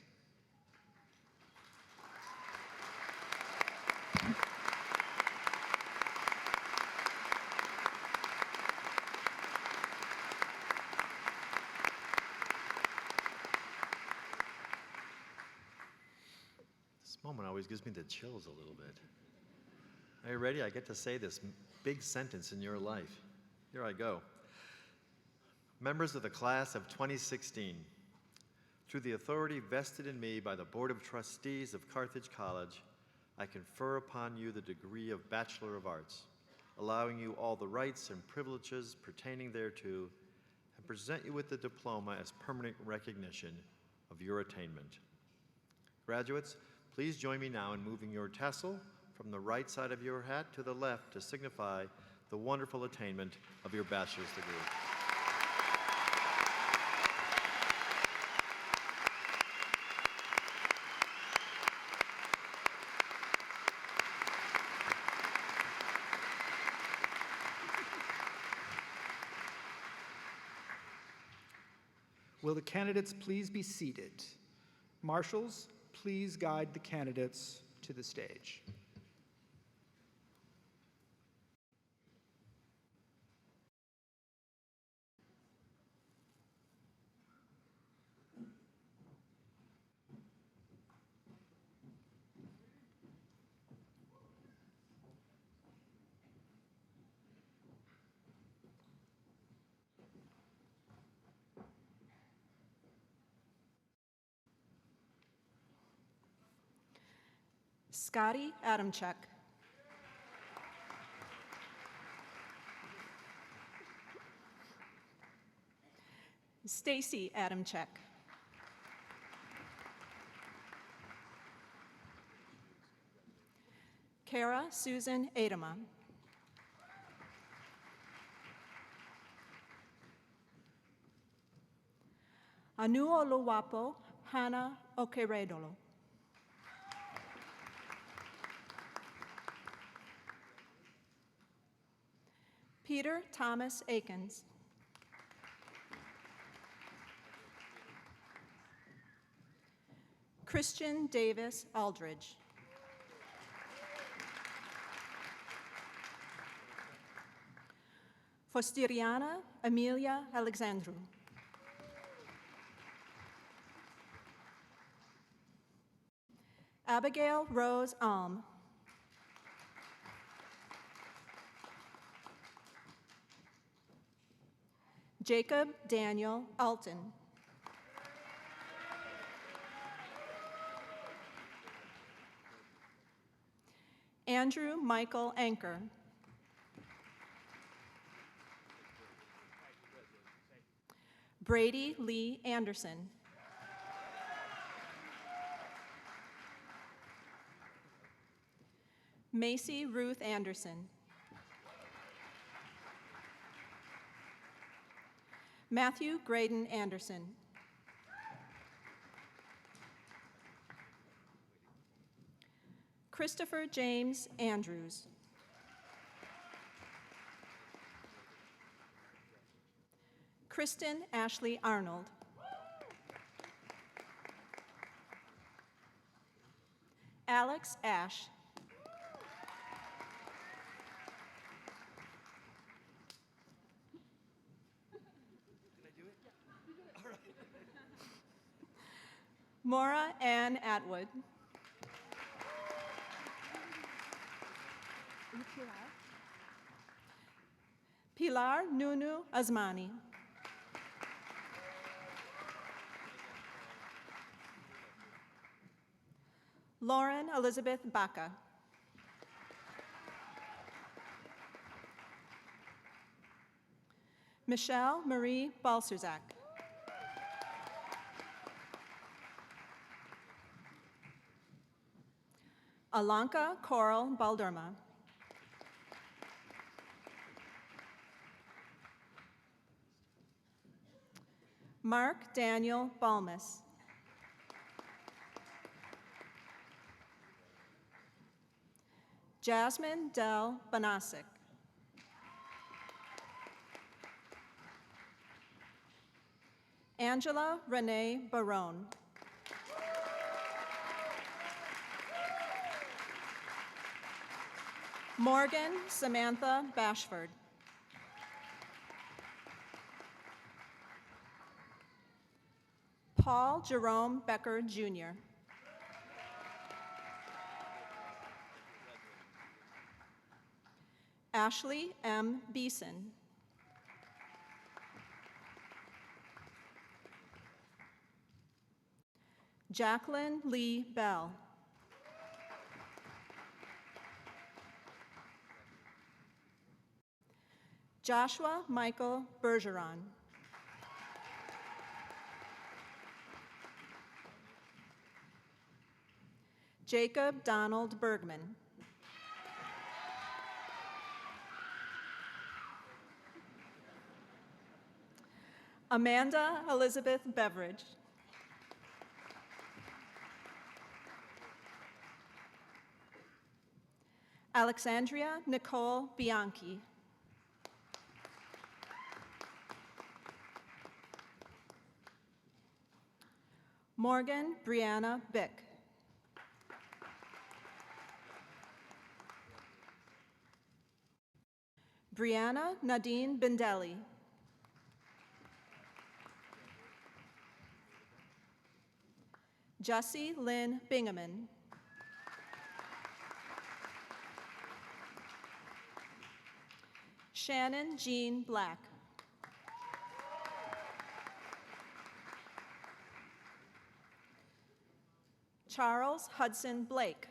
This moment always gives me the chills a little bit. Are you ready? I get to say this big sentence in your life. Here I go. Members of the class of 2016, through the authority vested in me by the Board of Trustees of Carthage College, I confer upon you the degree of Bachelor of Arts, allowing you all the rights and privileges pertaining thereto, and present you with the diploma as permanent recognition of your attainment. Graduates, please join me now in moving your tassel from the right side of your hat to the left to signify the wonderful attainment of your bachelor's degree. Will the candidates please be seated? Marshals, please guide the candidates to the stage. Scotty Adamchuk. Stacy Adamchuk. Kara Susan Adama. Anuoluwapo Hannah Okeredolo. Peter Thomas Akins. Christian Davis Aldridge. Fostiriana Amelia Alexandru. Abigail Rose Alm. Jacob Daniel Alton. Andrew Michael Anker. Brady Lee Anderson. Macy Ruth Anderson. Matthew Graydon Anderson. Christopher James Andrews. Kristen Ashley Arnold. Alex Ash. Maura Ann Atwood. Pilar Nunu Azmani. Lauren Elizabeth Baca. Michelle Marie Balserzak. Alanka Coral Balderma. Mark Daniel Balmus. Jasmine Del Banasic. Angela Renee Barone. Morgan Samantha Bashford. Paul Jerome Becker, Jr. Ashley M. Beeson. Jacqueline Lee Bell. Joshua Michael Bergeron. Jacob Donald Bergman. Amanda Elizabeth Beveridge. Alexandria Nicole Bianchi. Morgan Brianna Bick. Brianna Nadine Bendelli. Jessie Lynn Bingaman. Shannon Jean Black. Charles Hudson Blake.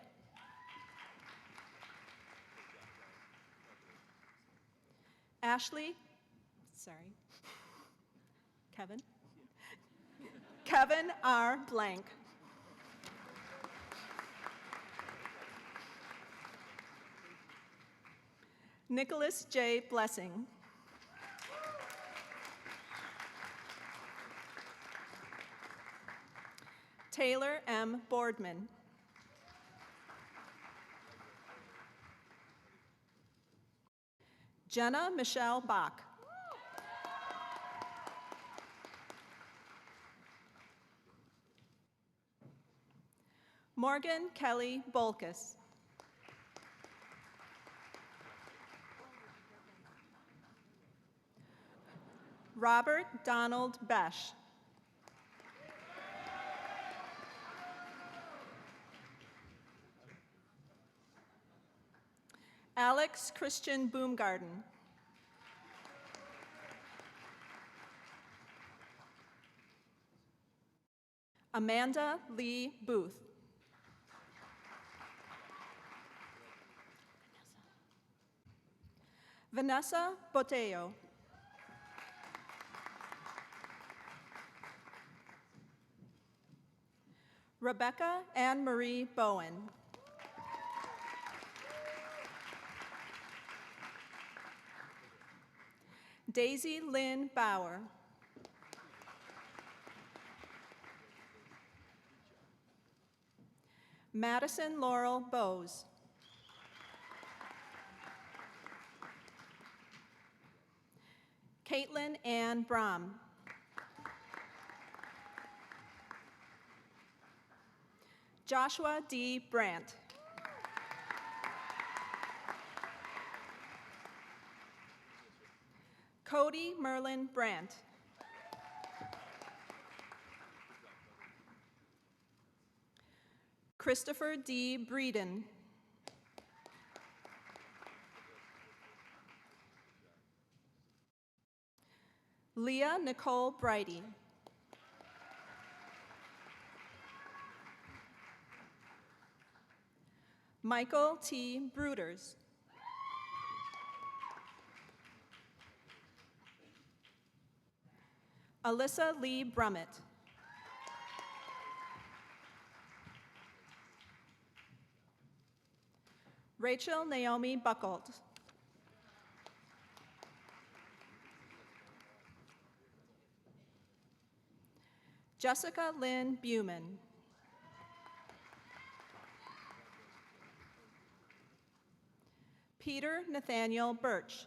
Kevin R. Blank. Nicholas J. Blessing. Taylor M. Boardman. Jenna Michelle Bach. Morgan Kelly Bolkus. Robert Donald Besh. Alex Christian Boomgarden. Amanda Lee Booth. Vanessa Botello. Rebecca Ann Marie Bowen. Daisy Lynn Bauer. Madison Laurel Bowes. Caitlin Ann Brom. Joshua D. Brandt. Cody Merlin Brandt. Christopher D. Breeden. Leah Nicole Brighty. Michael T. Bruders. Alyssa Lee Brummett. Rachel Naomi Buckles. Jessica Lynn Buman. Peter Nathaniel Birch.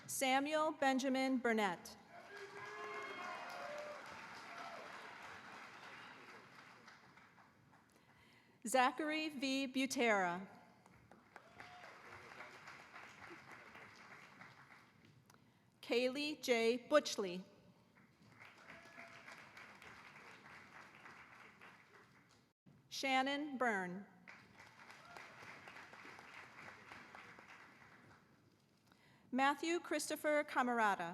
Samuel Benjamin Burnett. Zachary V. Butera. Kaylee J. Butchley. Shannon Byrne. Matthew Christopher Camarada.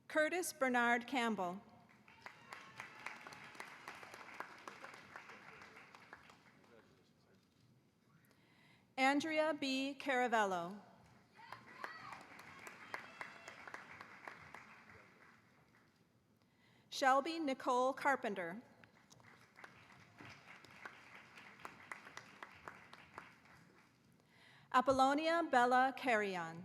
Curtis Bernard Campbell. Andrea B. Caravello. Shelby Nicole Carpenter. Apollonia Bella Carrion.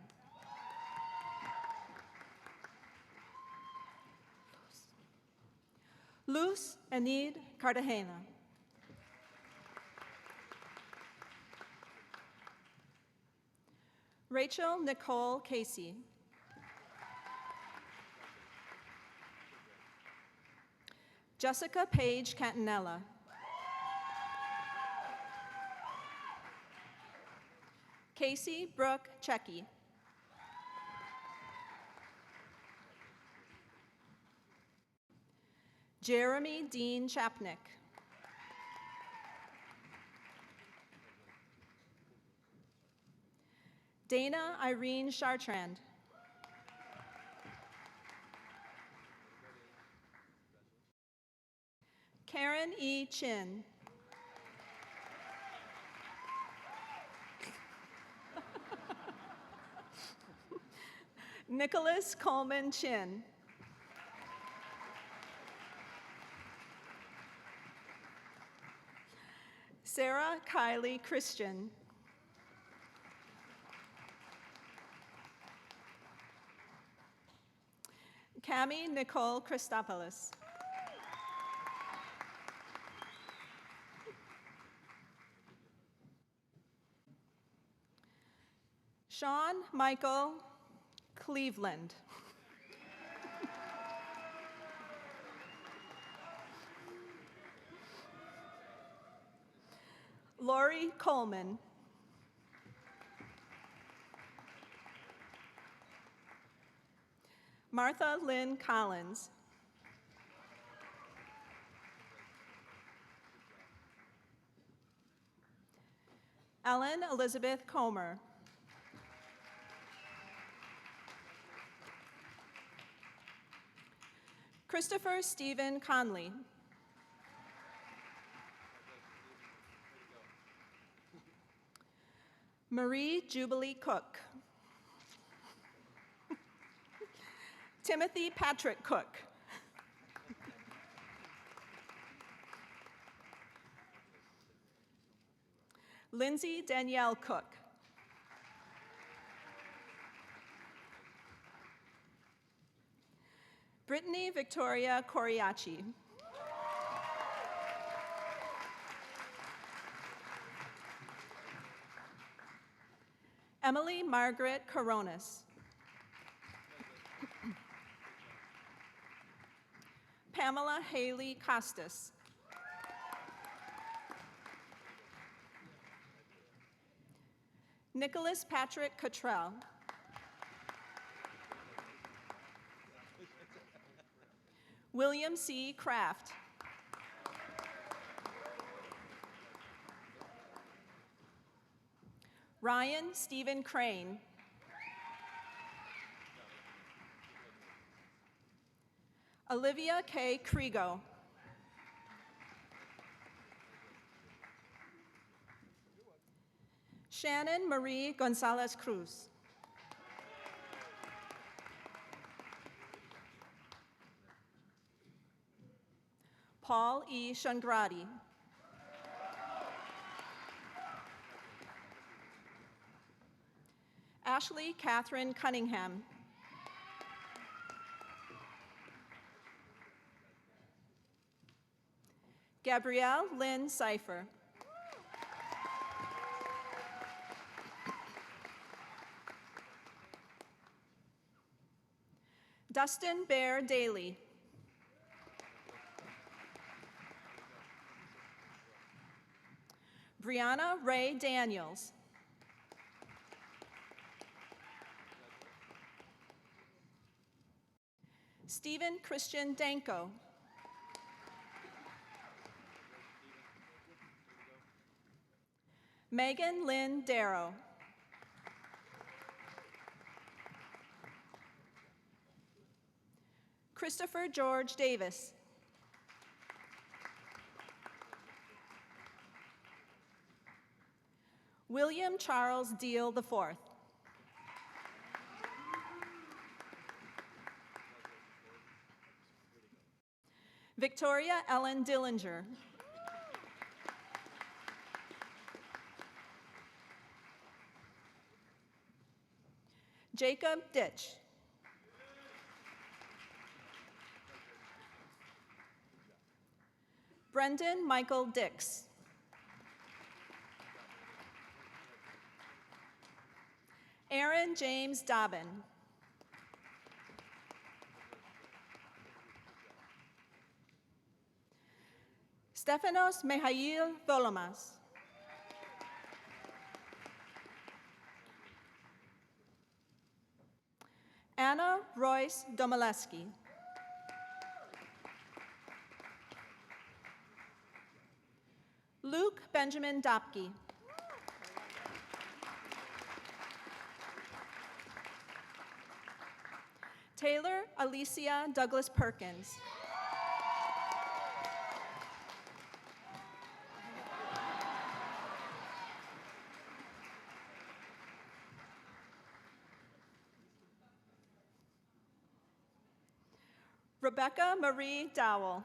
Luz Enid Cartagena. Rachel Nicole Casey. Jessica Paige Cantanella. Casey Brooke Checky. Jeremy Dean Chapnick. Dana Irene Chartrand. Karen E. Chin. Nicholas Coleman Chin. Sarah Kylie Christian. Cami Nicole Christopoulos. Sean Michael Cleveland. Lori Coleman. Martha Lynn Collins. Ellen Elizabeth Comer. Christopher Stephen Conley. Marie Jubilee Cook. Timothy Patrick Cook. Lindsay Danielle Cook. Brittany Victoria Coriaci. Emily Margaret Coronas. Pamela Haley Costas. Nicholas Patrick Cottrell. William C. Kraft. Ryan Stephen Crane. Olivia K. Krigo. Shannon Marie Gonzalez Cruz. Paul E. Shangradi. Ashley Catherine Cunningham. Gabrielle Lynn Cypher. Dustin Bear Daly. Brianna Ray Daniels. Stephen Christian Danko. Megan Lynn Darrow. Christopher George Davis. William Charles Deal IV. Victoria Ellen Dillinger. Jacob Ditch. Brendan Michael Dix. Aaron James Dobbin. Stefanos Mihail Dolomas. Anna Royce Domaleski. Luke Benjamin Dopke. Taylor Alicia Douglas Perkins. Rebecca Marie Dowell.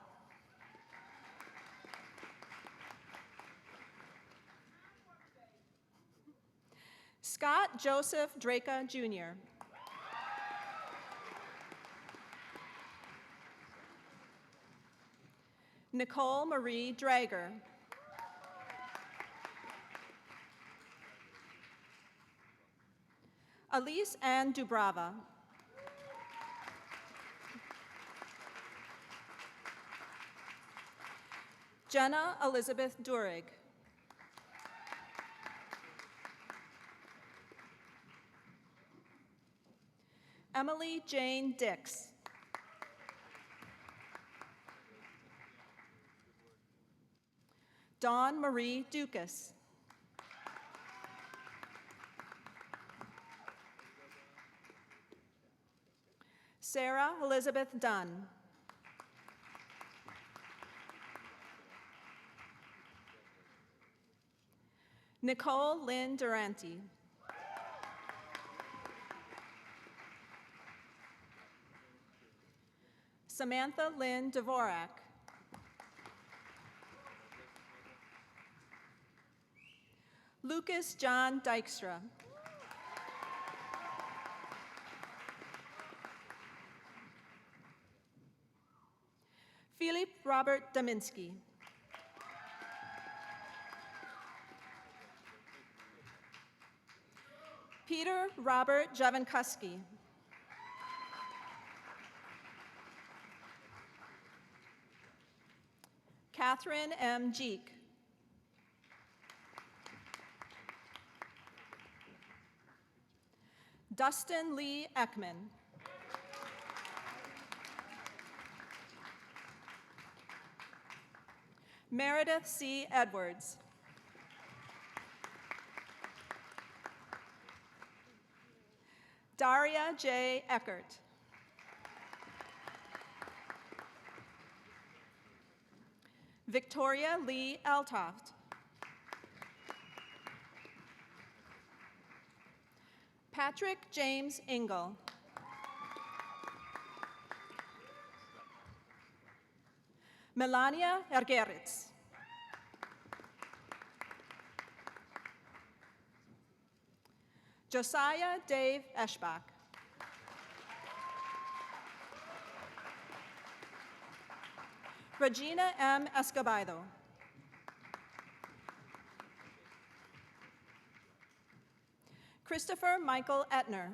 Scott Joseph Draka, Jr. Nicole Marie Drager. Elise Ann Dubrava. Jenna Elizabeth Durig. Emily Jane Dix. Dawn Marie Dukas. Sarah Elizabeth Dunn. Nicole Lynn Durante. Samantha Lynn Dvorak. Lucas John Dykstra. Philip Robert Dominski. Peter Robert Javankuski. Catherine M. Jeek. Dustin Lee Ekman. Meredith C. Edwards. Daria J. Eckert. Victoria Lee Altoft. Patrick James Engel. Melania Ergeritz. Josiah Dave Eschbach. Regina M. Escobedo. Christopher Michael Etner.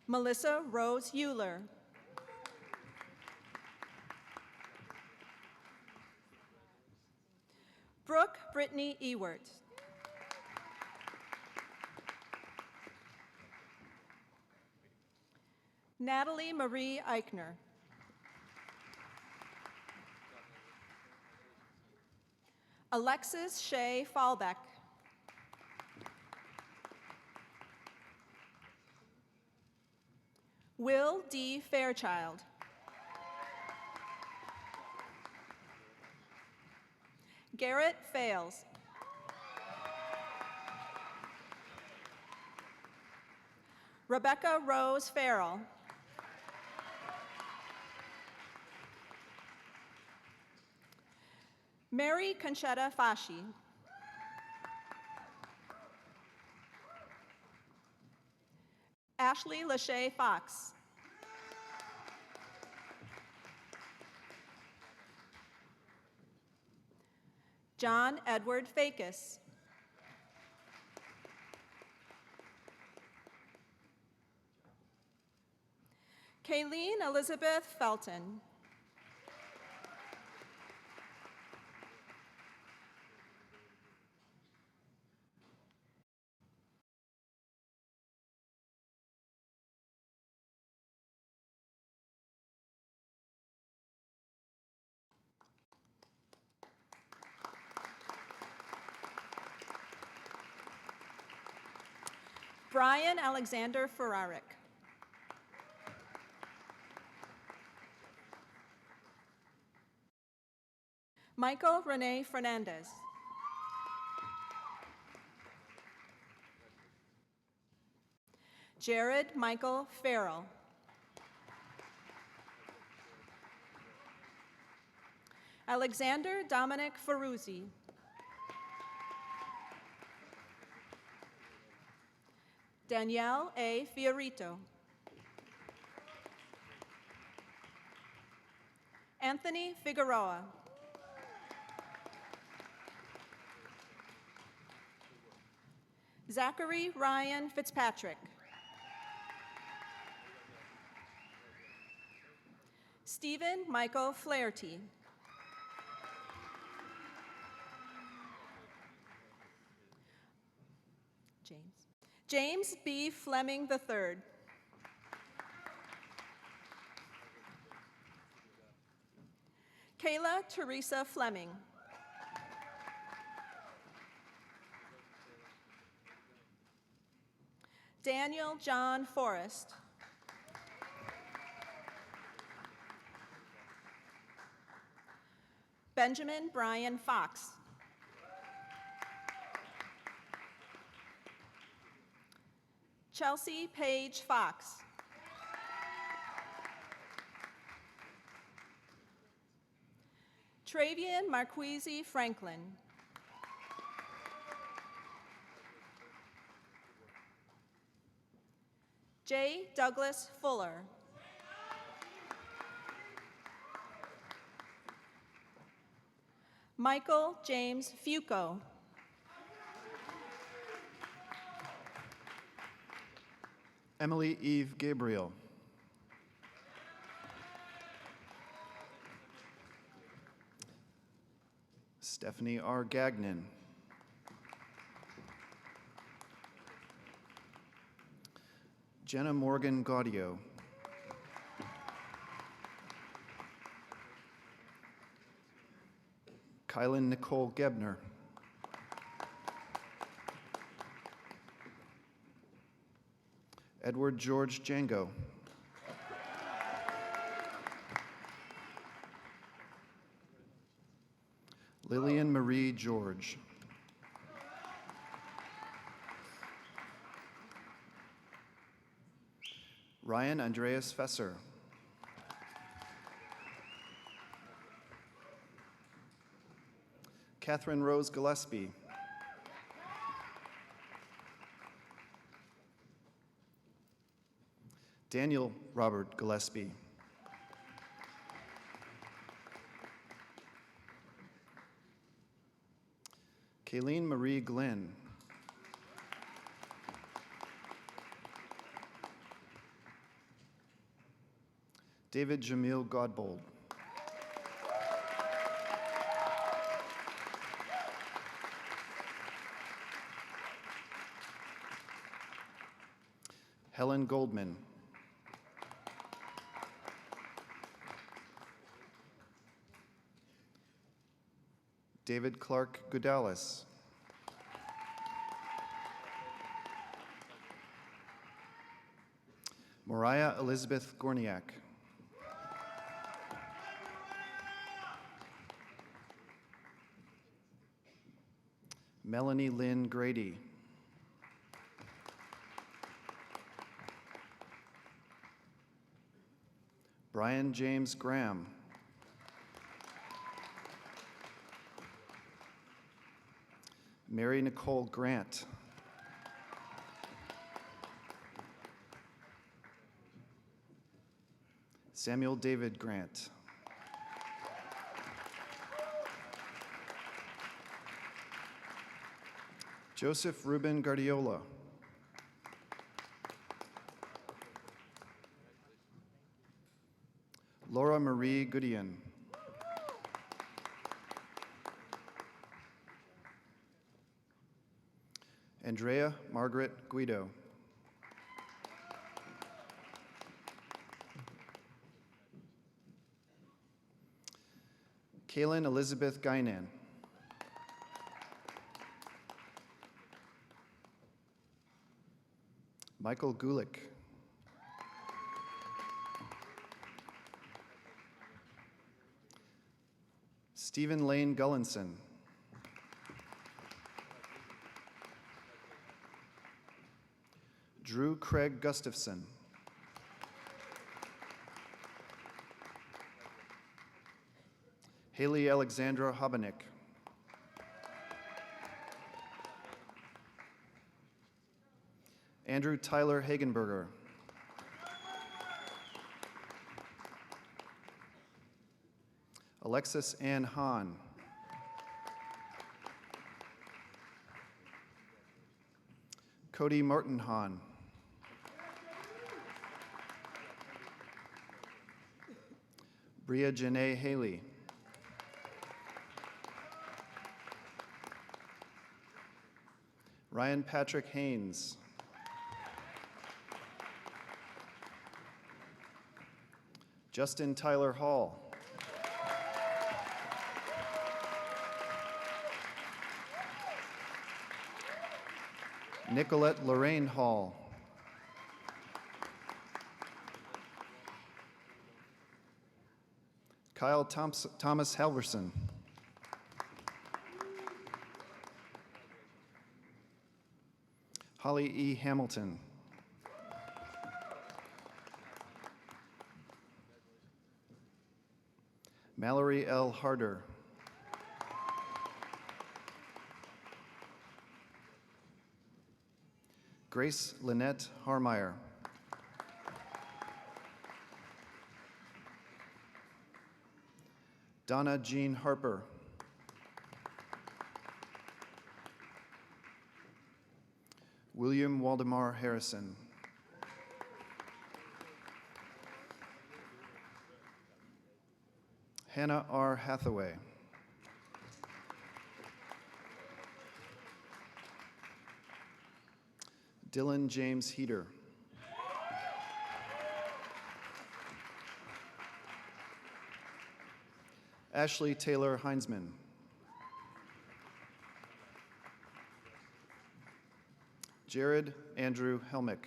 Melissa Rose Euler. Brooke Brittany Ewert. Natalie Marie Eichner. Alexis Shea Fallbeck. Will D. Fairchild. Garrett Fales. Rebecca Rose Farrell. Mary Conchetta Fasci. Ashley Lachey Fox. John Edward Fakis. Kayleen Elizabeth Felton. Brian Alexander Ferraric. Michael Rene Fernandez. Jared Michael Farrell. Alexander Dominic Ferruzzi. Danielle A. Fiorito. Anthony Figueroa. Zachary Ryan Fitzpatrick. Stephen Michael Flaherty. James B. Fleming III. Kayla Teresa Fleming. Daniel John Forrest. Benjamin Brian Fox. Chelsea Paige Fox. Travian Marquise Franklin. J. Douglas Fuller. Michael James Fuco. Emily Eve Gabriel. Stephanie R. Gagnon. Jenna Morgan Gaudio. Kylan Nicole Gebner. Edward George Django. Lillian Marie George. Ryan Andreas Fesser. Catherine Rose Gillespie. Daniel Robert Gillespie. Kayleen Marie Glenn. David Jamil Godbold. Helen Goldman. David Clark Godalis. Mariah Elizabeth Gorniak. Melanie Lynn Grady. Brian James Graham. Mary Nicole Grant. Samuel David Grant. Joseph Ruben Guardiola. Laura Marie Goodian. Andrea Margaret Guido. Kaylin Elizabeth Gainan. Michael Gulick. Stephen Lane Gullinson. Drew Craig Gustafson. Haley Alexandra Hobanick. Andrew Tyler Hagenberger. Alexis Ann Hahn. Cody Martin Hahn. Bria Janae Haley. Ryan Patrick Haynes. Justin Tyler Hall. Nicolette Lorraine Hall. Kyle Thomas Halverson. Holly E. Hamilton. Mallory L. Harder. Grace Lynette Harmeyer. Donna Jean Harper. William Waldemar Harrison. Hannah R. Hathaway. Dylan James Heater. Ashley Taylor Heinzman. Jared Andrew Helmick.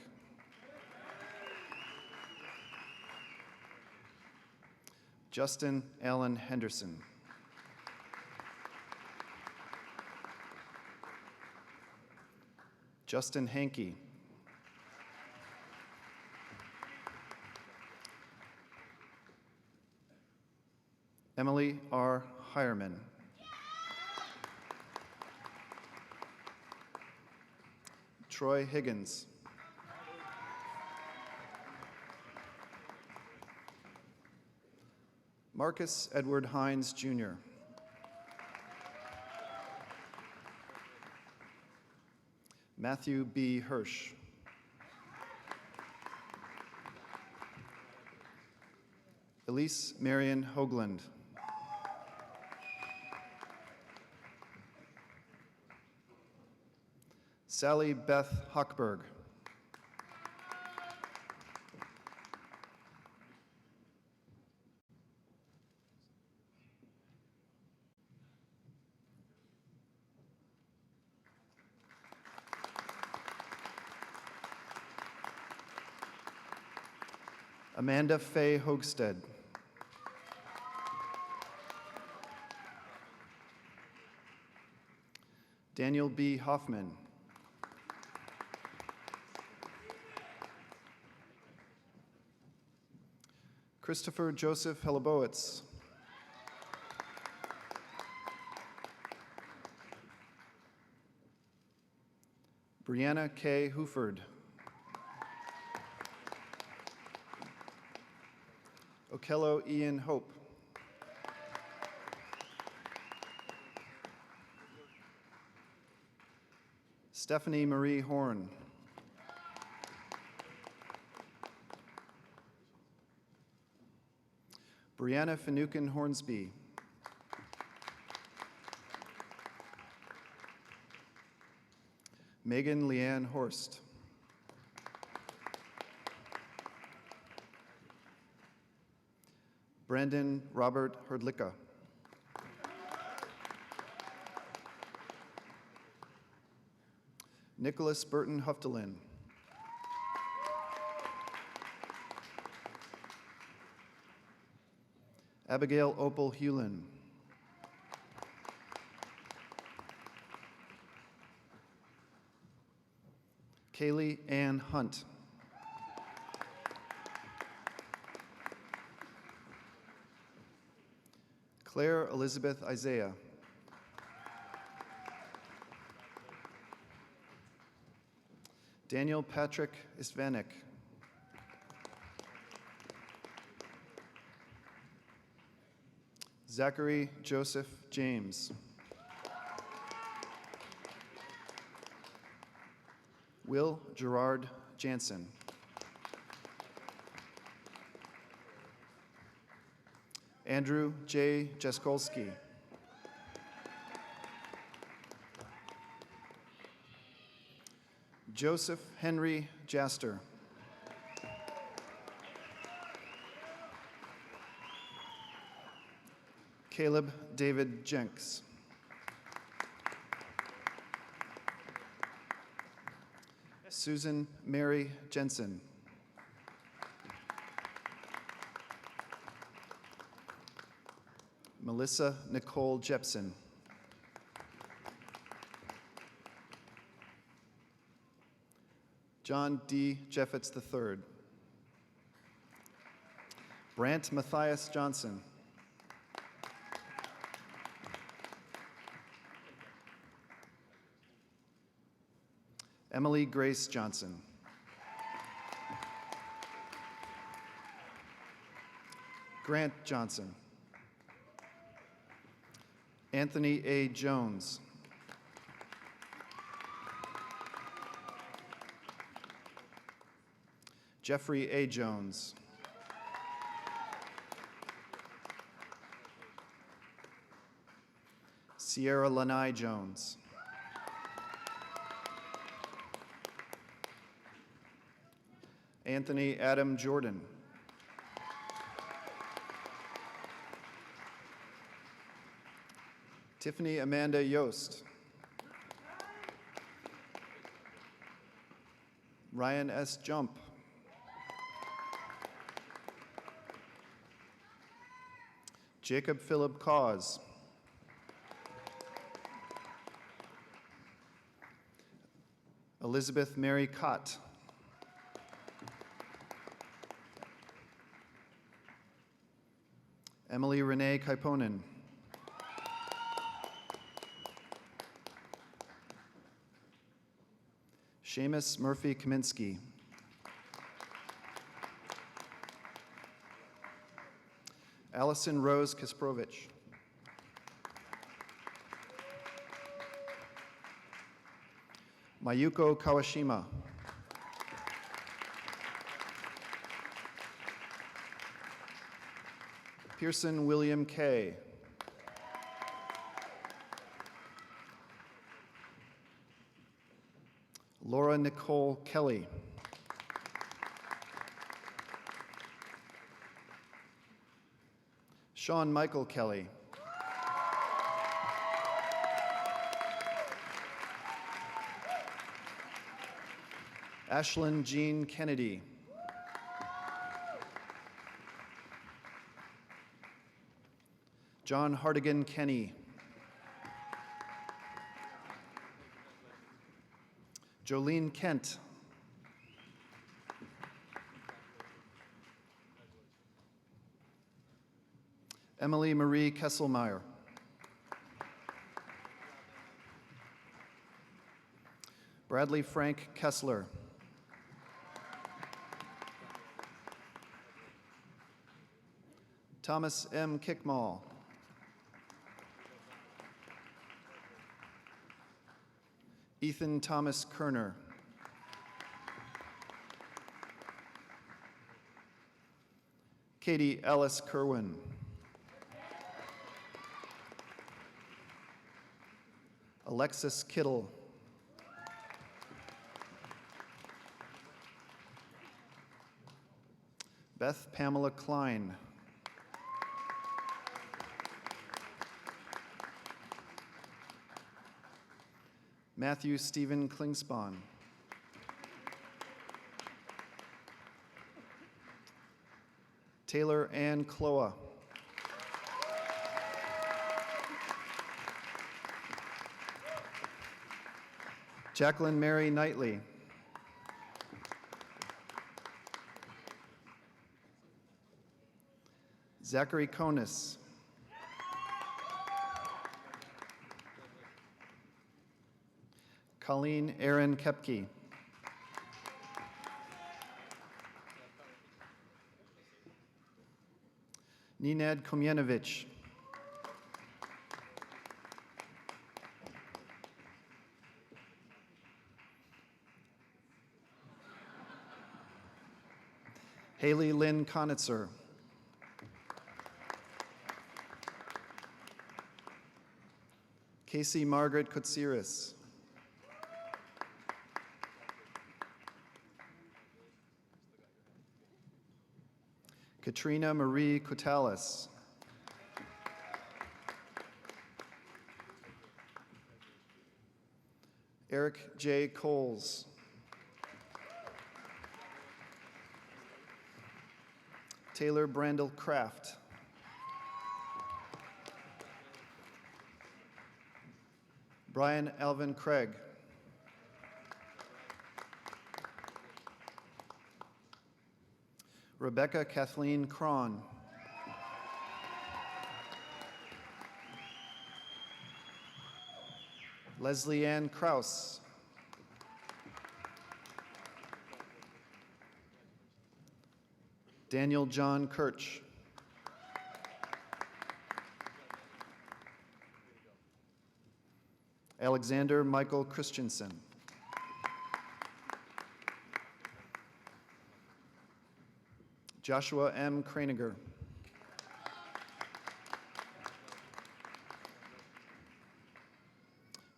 Justin Allen Henderson. Justin Hankey. Emily R. Hireman. Troy Higgins. Marcus Edward Hines, Jr. Matthew B. Hirsch. Elise Marion Hoagland. Sally Beth Hochberg. Amanda Faye Hogsted. Daniel B. Hoffman. Christopher Joseph Helibowitz. Brianna K. Huford. Okello Ian Hope. Stephanie Marie Horn. Brianna Finucane Hornsby. Megan Leanne Horst. Brandon Robert Herdlicka. Nicholas Burton Huftelin. Abigail Opal Hewlin. Kaylee Ann Hunt. Claire Elizabeth Isaiah. Daniel Patrick Istvanek. Zachary Joseph James. Will Gerard Jansen. Andrew J. Jaskolski. Joseph Henry Jaster. Caleb David Jenks. Susan Mary Jensen. Melissa Nicole Jepson. John D. Jeffetts III. Brant Matthias Johnson. Emily Grace Johnson. Grant Johnson. Anthony A. Jones. Jeffrey A. Jones. Sierra Lanai Jones. Anthony Adam Jordan. Tiffany Amanda Yost. Ryan S. Jump. Jacob Philip Cause. Elizabeth Mary Cott. Emily Renee Kaiponen. Seamus Murphy Kaminsky. Allison Rose Kasprovich. Mayuko Kawashima. Pearson William Kay. Laura Nicole Kelly. Sean Michael Kelly. Ashlyn Jean Kennedy. John Hardigan Kenny. Jolene Kent. Emily Marie Kesselmeyer. Bradley Frank Kessler. Thomas M. Kickmall. Ethan Thomas Kerner. Katie Ellis Kerwin. Alexis Kittle. Beth Pamela Klein. Matthew Stephen Klingspan. Taylor Ann Cloa. Jacqueline Mary Knightley. Zachary Konis. Colleen Aaron Kepke. Nenad Komjenovich. Haley Lynn Konitzer. Casey Margaret Koutsiris. Katrina Marie Kutalis. Eric J. Coles. Taylor Brandel Kraft. Brian Alvin Craig. Rebecca Kathleen Cron. Leslie Ann Kraus. Daniel John Kirch. Alexander Michael Christensen. Joshua M. Kraniger.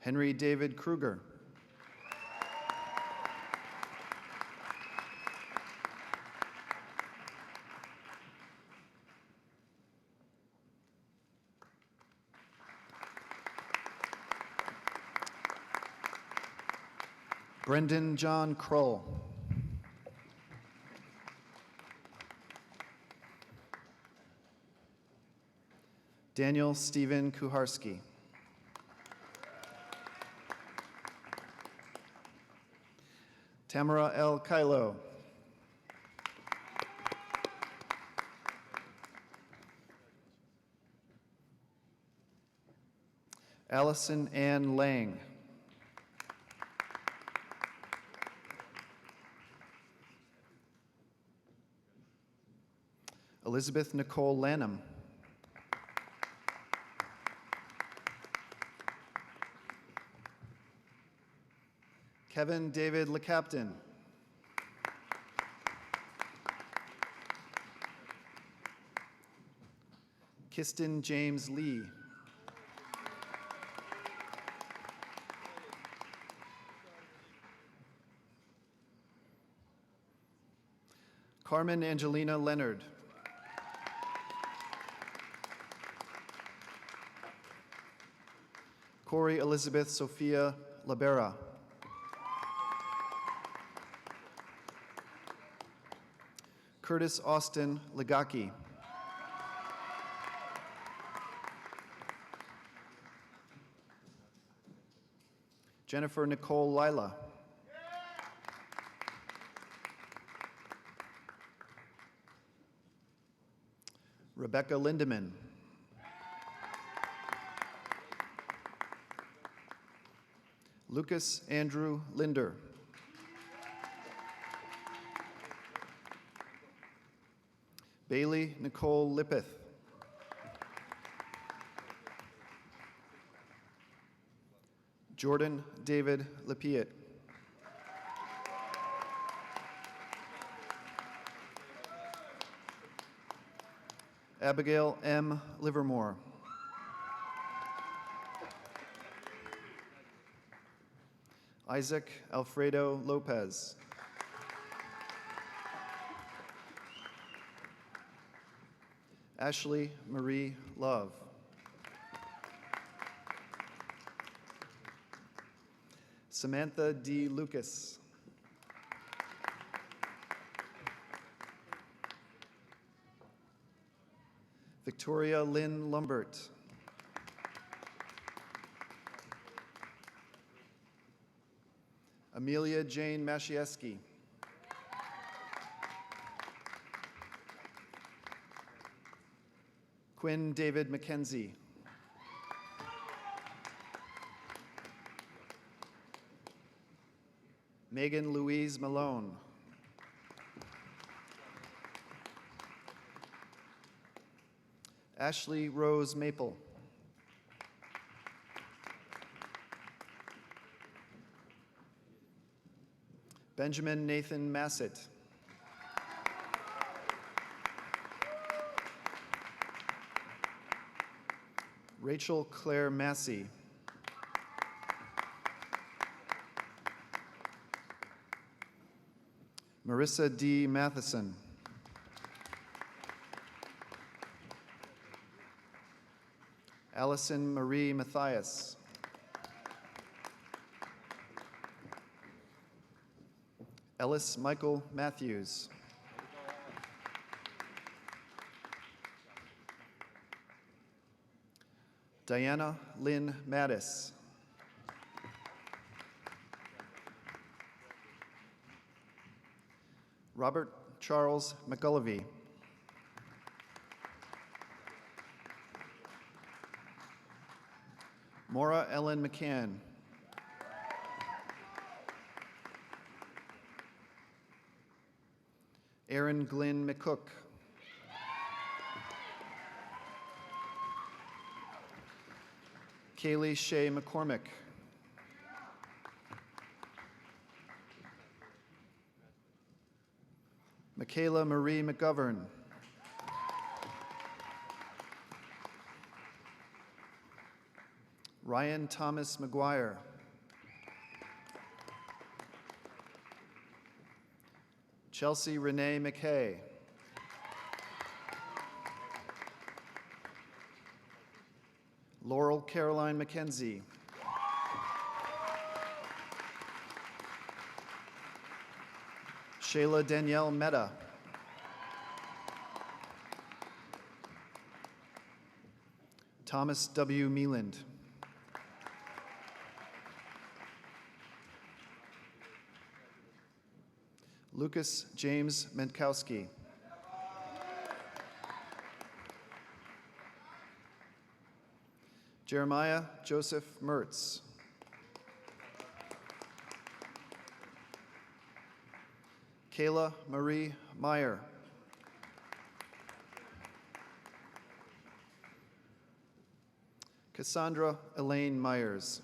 Henry David Kruger. Brendan John Kroll. Daniel Stephen Kuharski. Tamara L. Kylo. Allison Ann Lang. Elizabeth Nicole Lanham. Kevin David LeCaptain. Kiston James Lee. Carmen Angelina Leonard. Corey Elizabeth Sophia Labera. Curtis Austin Legaki. Jennifer Nicole Lila. Rebecca Lindeman. Lucas Andrew Linder. Bailey Nicole Lippeth. Jordan David Lepiet. Abigail M. Livermore. Isaac Alfredo Lopez. Ashley Marie Love. Samantha D. Lucas. Victoria Lynn Lumbert. Amelia Jane Mashieski. Quinn David McKenzie. Megan Louise Malone. Ashley Rose Maple. Benjamin Nathan Massett. Rachel Claire Massey. Marissa D. Matheson. Allison Marie Mathias. Ellis Michael Matthews. Diana Lynn Mattis. Robert Charles McGullivy. Maura Ellen McCann. Aaron Glenn McCook. Kaylee Shea McCormick. Michaela Marie McGovern. Ryan Thomas McGuire. Chelsea Renee McKay. Laurel Caroline McKenzie. Shayla Danielle Meta. Thomas W. Mealand. Lucas James Menkowski. Jeremiah Joseph Mertz. Kayla Marie Meyer. Cassandra Elaine Myers.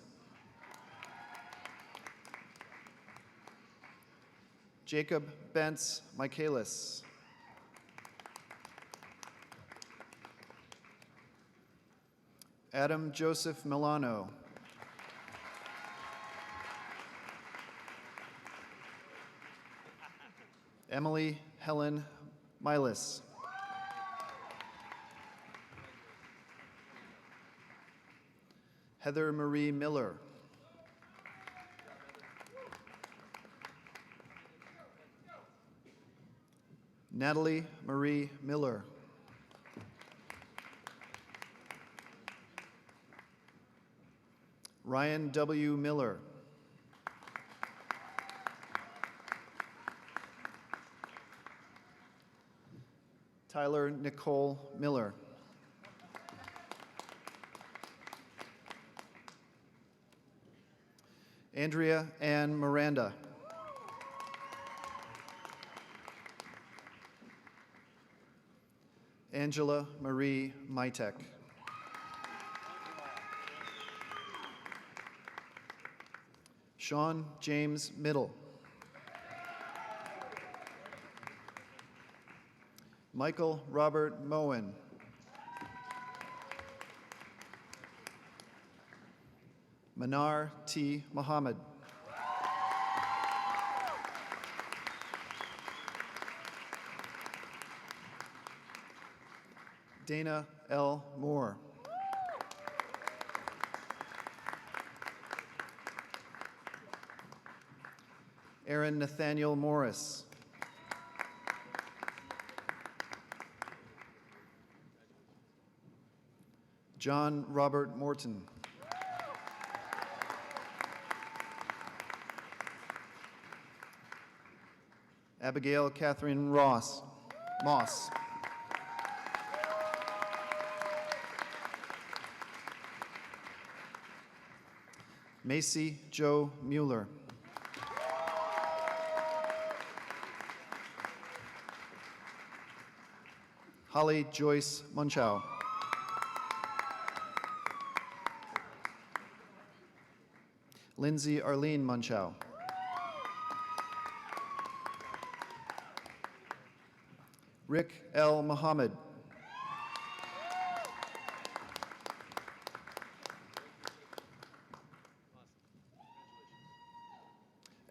Jacob Bentz Michaelis. Adam Joseph Milano. Emily Helen Milas. Heather Marie Miller. Natalie Marie Miller. Ryan W. Miller. Tyler Nicole Miller. Andrea Ann Miranda. Angela Marie Mitek. Sean James Middle. Michael Robert Moen. Manar T. Muhammad. Dana L. Moore. Aaron Nathaniel Morris. John Robert Morton. Abigail Catherine Moss. Macy Joe Mueller. Holly Joyce Munchow. Lindsay Arlene Munchow. Rick L. Muhammad.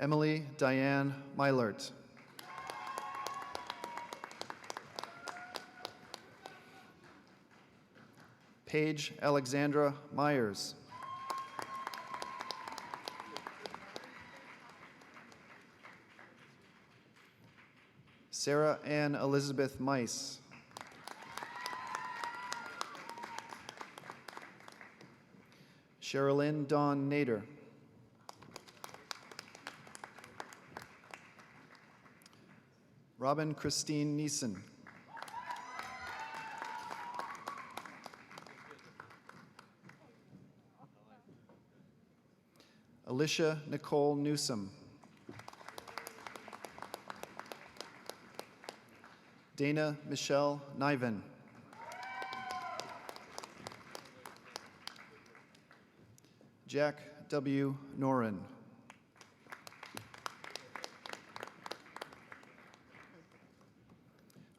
Emily Diane Mylert. Paige Alexandra Myers. Sarah Ann Elizabeth Mice. Sherilyn Dawn Nader. Robin Christine Neeson. Alicia Nicole Newsom. Dana Michelle Niven. Jack W. Noren.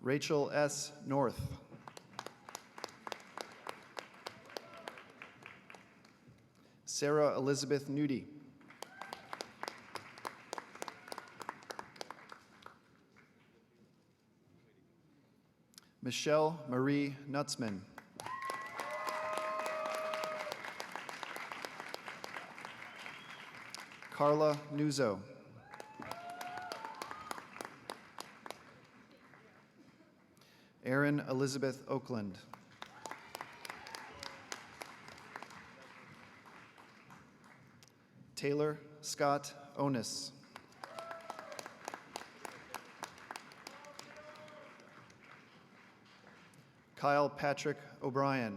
Rachel S. North. Sarah Elizabeth Nudie. Michelle Marie Nutzman. Carla Nuzzo. Erin Elizabeth Oakland. Taylor Scott Onis. Kyle Patrick O'Brien.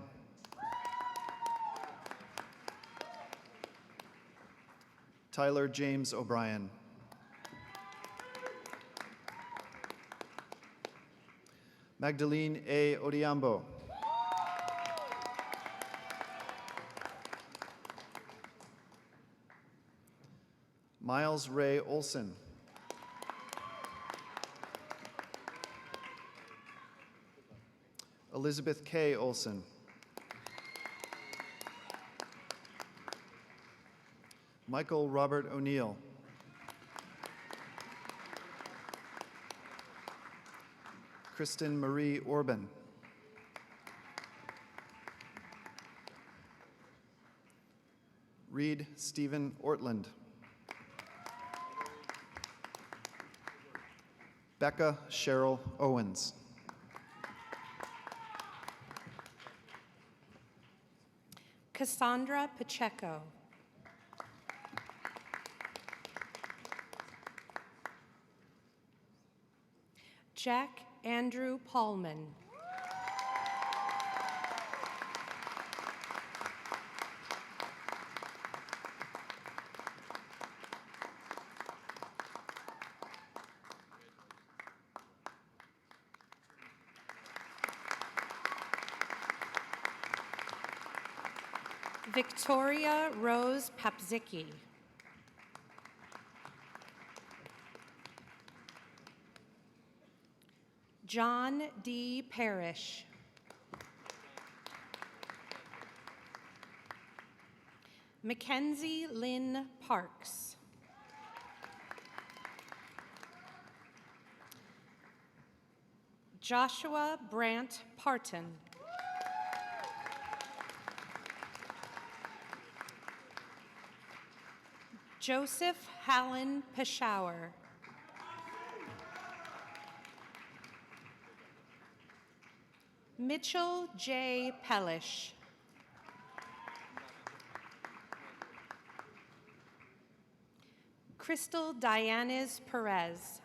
Tyler James O'Brien. Magdalene A. Odiambo. Miles Ray Olson. Elizabeth K. Olson. Michael Robert O'Neill. Kristen Marie Orban. Reed Stephen Ortland. Becca Cheryl Owens. Cassandra Pacheco. Jack Andrew Paulman. Victoria Rose Papzicki. John D. Parrish. Mackenzie Lynn Parks. Joshua Brant Parton. Joseph Hallen Peshauer. Mitchell J. Pellish. Crystal Dianis Perez.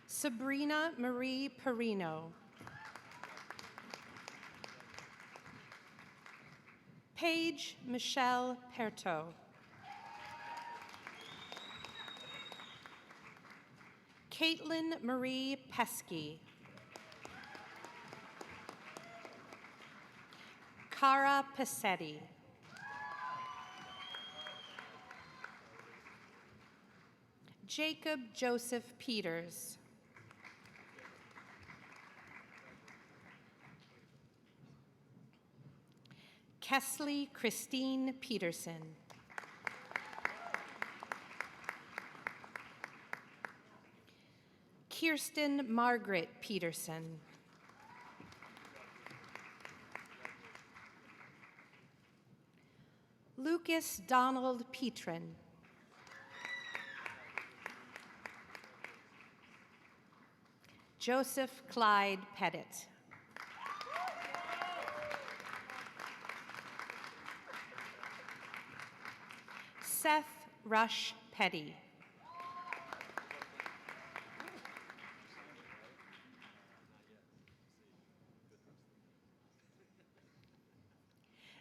Sabrina Marie Perino. Paige Michelle Perto. Caitlin Marie Pesky. Cara Passetti. Jacob Joseph Peters. Kesley Christine Peterson. Kirsten Margaret Peterson. Lucas Donald Petrin. Joseph Clyde Pettit. Seth Rush Petty.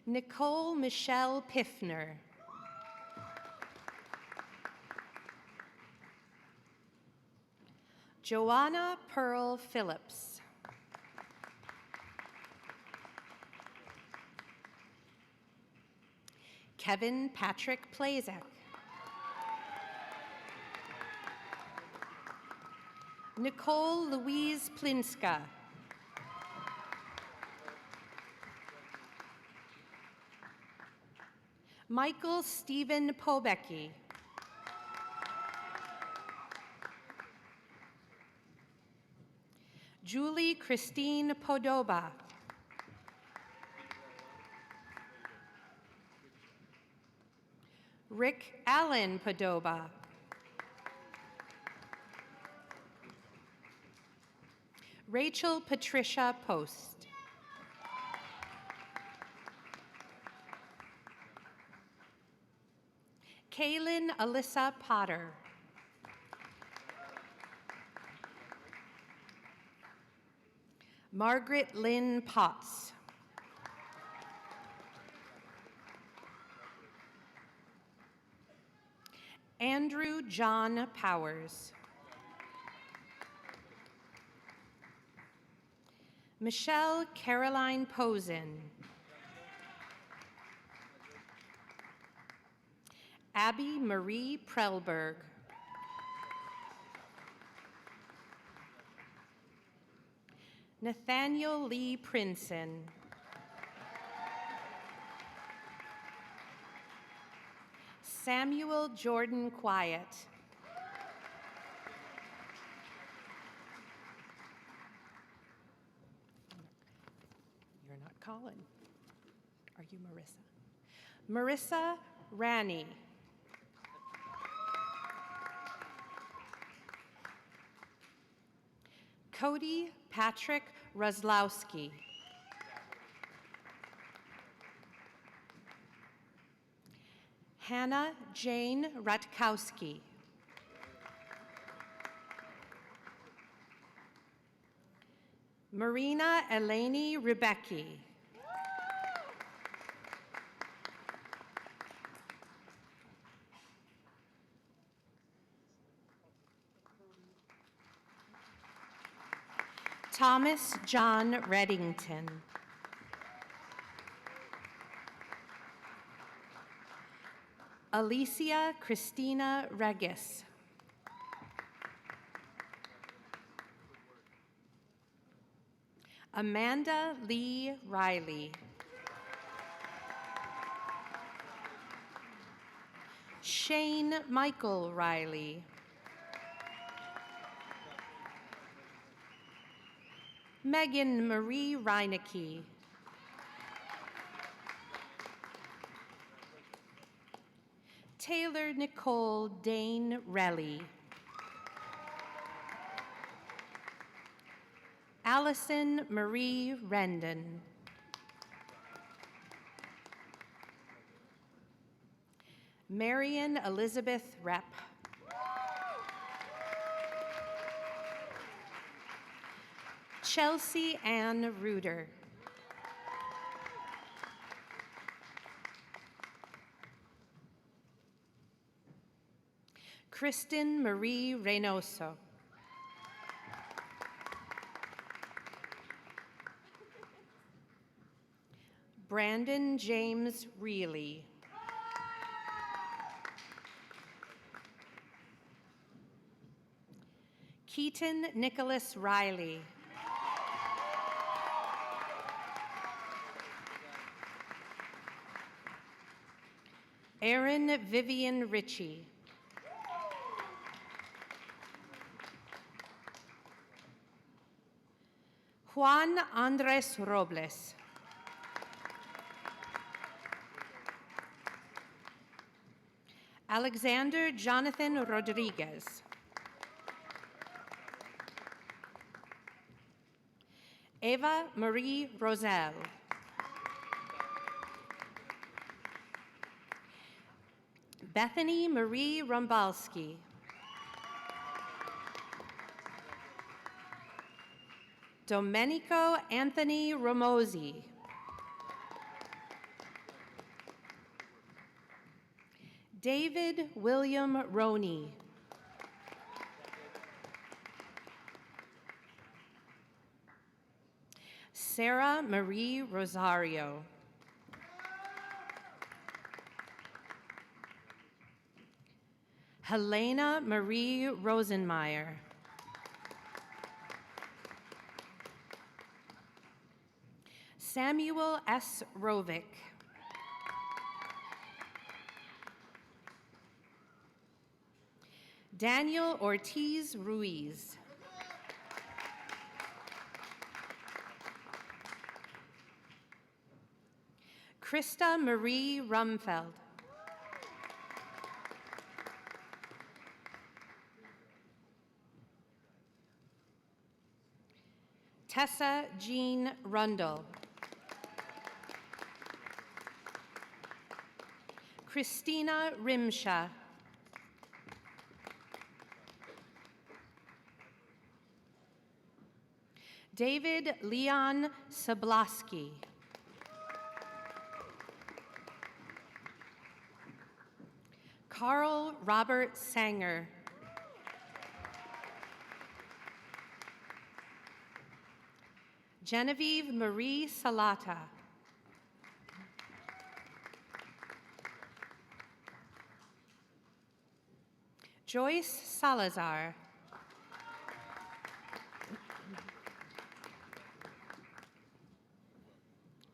Nicole Michelle Piffner. Joanna Pearl Phillips. Kevin Patrick Plazek. Nicole Louise Plinska. Michael Stephen Pobecki. Julie Christine Podoba. Rick Allen Podoba. Rachel Patricia Post. Kaylin Alyssa Potter. Margaret Lynn Potts. Andrew John Powers. Michelle Caroline Posen. Abby Marie Prellberg. Nathaniel Lee Princeton. Samuel Jordan Quiet. You're not Colin. Are you Marissa? Marissa Ranney. Cody Patrick Roslowski. Hannah Jane Rutkowski. Marina Eleni Rebecki. Thomas John Reddington. Alicia Christina Regis. Amanda Lee Riley. Shane Michael Riley. Megan Marie Reinecke. Taylor Nicole Dane Relly. Allison Marie Rendon. Marion Elizabeth Repp. Chelsea Ann Reuter. Kristen Marie Reynoso. Brandon James Reilly. Keaton Nicholas Riley. Erin Vivian Ritchie. Juan Andres Robles. Alexander Jonathan Rodriguez. Eva Marie Roselle. Bethany Marie Rombalski. Domenico Anthony Romosi. David William Roney. Sarah Marie Rosario. Helena Marie Rosenmeyer. Samuel S. Rovick. Daniel Ortiz Ruiz. Krista Marie Rumfeld. Tessa Jean Rundle. Christina Rimsha. David Leon Sablaski. Carl Robert Sanger. Genevieve Marie Salata. Joyce Salazar.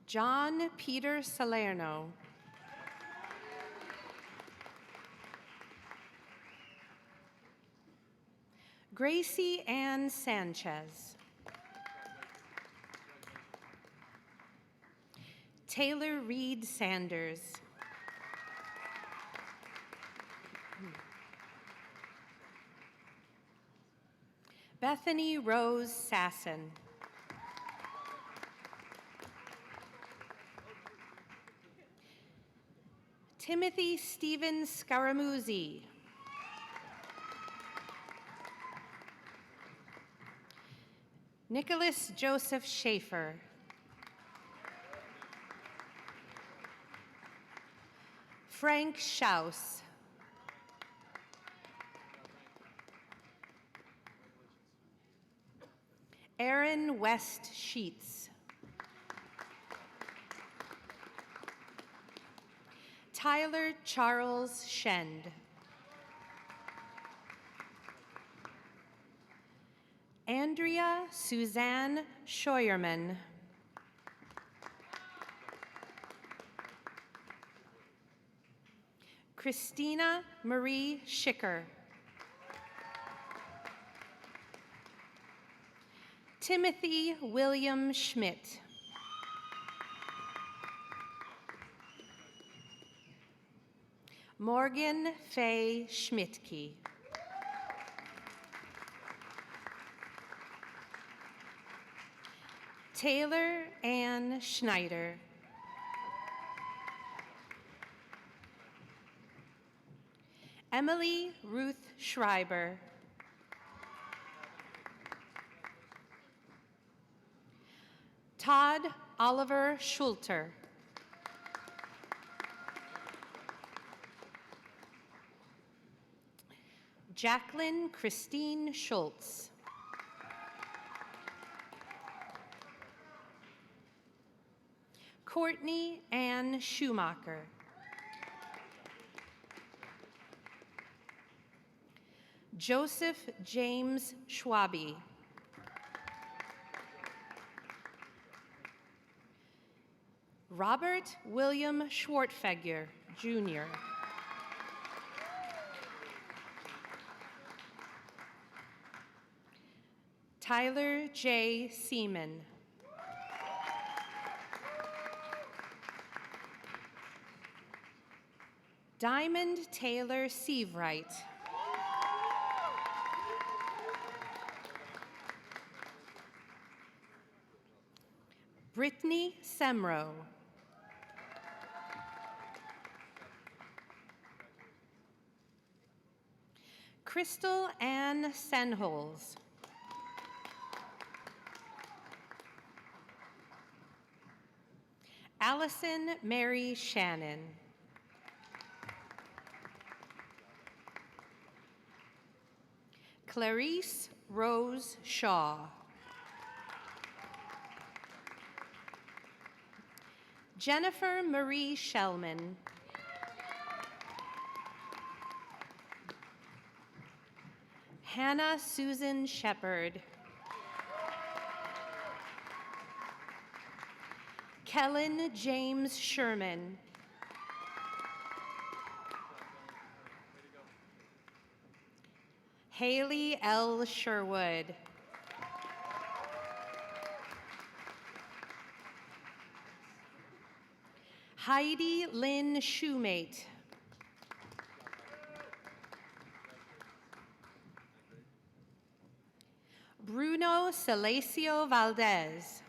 John Peter Salerno. Gracie Ann Sanchez. Taylor Reed Sanders. Bethany Rose Sasson. Timothy Stephen Scaramuzzi. Nicholas Joseph Schaefer. Frank Schaus. Aaron West Sheets. Tyler Charles Shend. Andrea Suzanne Scheuerman. Christina Marie Schicker. Timothy William Schmidt. Morgan Faye Schmidtke. Taylor Ann Schneider. Emily Ruth Schreiber. Todd Oliver Schulter. Jacqueline Christine Schultz. Courtney Ann Schumacher. Joseph James Schwabi. Robert William Schwartfeger, Jr. Tyler J. Seaman. Diamond Taylor Sievewright. Brittany Semro. Crystal Ann Senholz. Allison Mary Shannon. Clarice Rose Shaw. Jennifer Marie Shellman. Hannah Susan Shepard. Kellen James Sherman. Haley L. Sherwood. Heidi Lynn Shoemate. Bruno Celesio Valdez.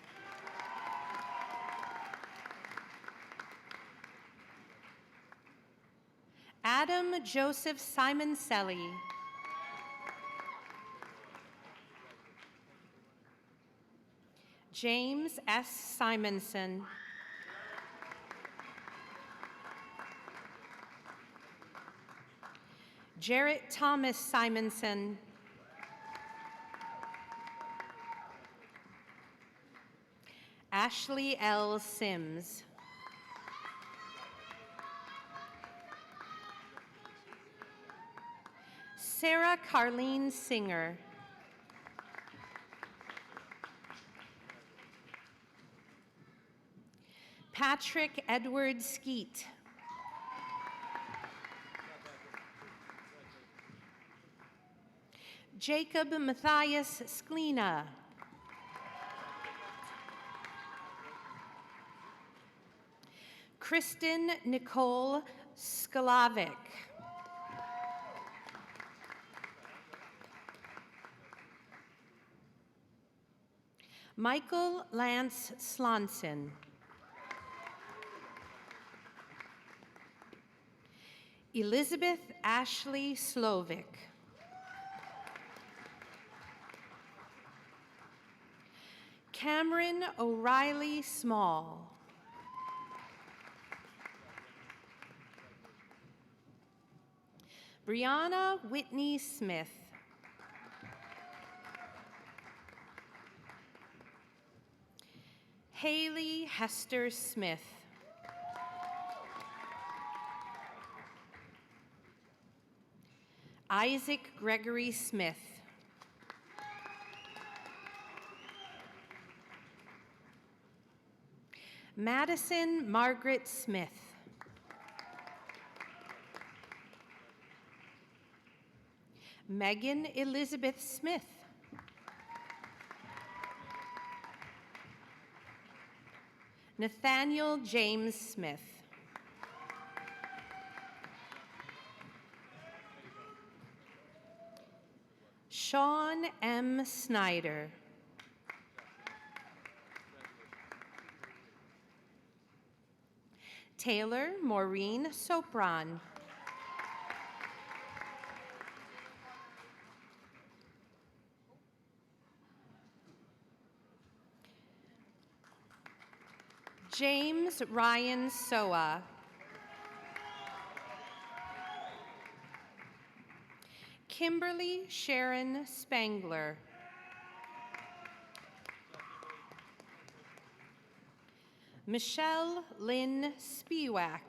Adam Joseph Simoncelli. James S. Simonson. Jarrett Thomas Simonson. Ashley L. Sims. Sarah Carlene Singer. Patrick Edward Skeet. Jacob Matthias Sklina. Kristen Nicole Skalavic. Michael Lance Slonson. Elizabeth Ashley Slovic. Cameron O'Reilly Small. Brianna Whitney Smith. Haley Hester Smith. Isaac Gregory Smith. Madison Margaret Smith. Megan Elizabeth Smith. Nathaniel James Smith. Sean M. Snyder. Taylor Maureen Sopron. James Ryan Soa. Kimberly Sharon Spangler. Michelle Lynn Spiewak.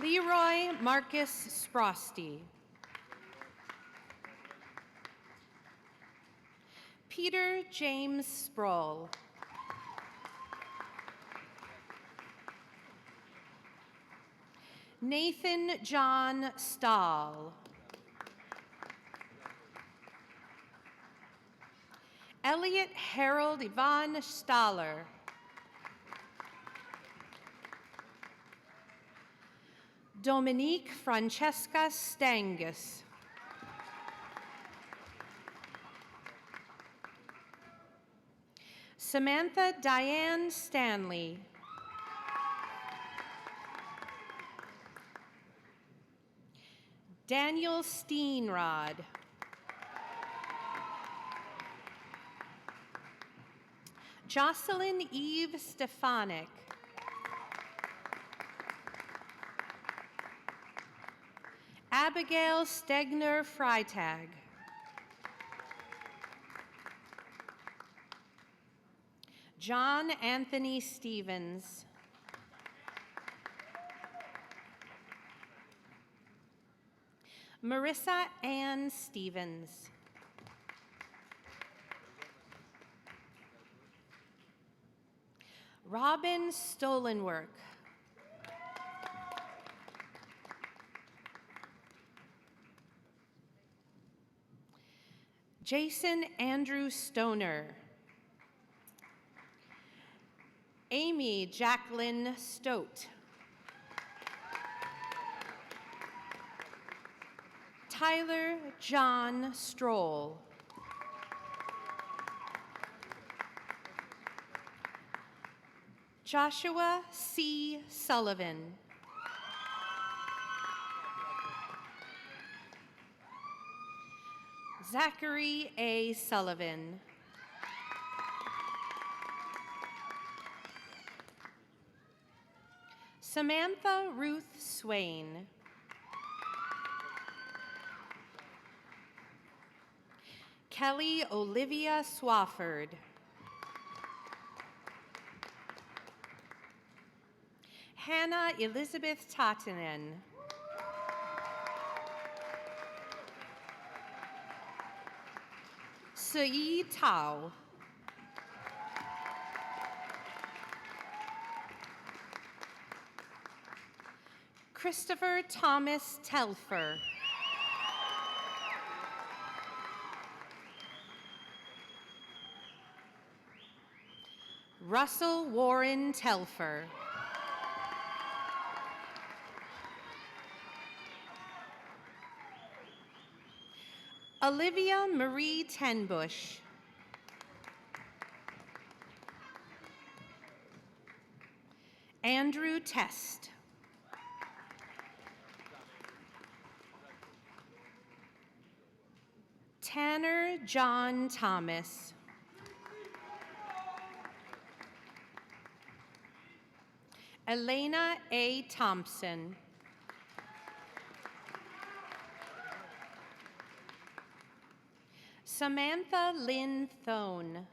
Leroy Marcus Sprosty. Peter James Sproul. Nathan John Stahl. Elliot Harold Yvonne Staller. Dominique Francesca Stangus. Samantha Diane Stanley. Daniel Steenrod. Jocelyn Eve Stefanik. Abigail Stegner Freitag. John Anthony Stevens. Marissa Ann Stevens. Robin Stolenwork. Jason Andrew Stoner. Amy Jacqueline Stote. Tyler John Stroll. Joshua C. Sullivan. Zachary A. Sullivan. Samantha Ruth Swain. Kelly Olivia Swafford. Hannah Elizabeth Tatanen. Sui Tao. Christopher Thomas Telfer. Russell Warren Telfer. Olivia Marie Tenbush. Andrew Test. Tanner John Thomas. Elena A. Thompson. Samantha Lynn Thone.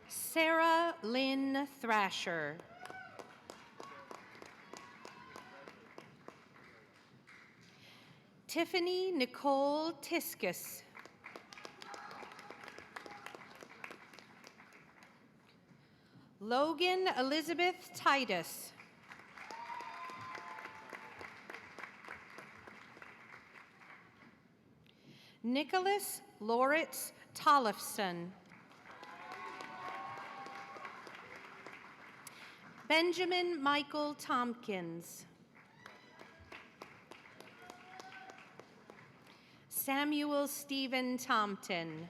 Sarah Lynn Thrasher. Tiffany Nicole Tiskus. Logan Elizabeth Titus. Nicholas Loritz Tollefson. Benjamin Michael Tompkins. Samuel Stephen Tompton.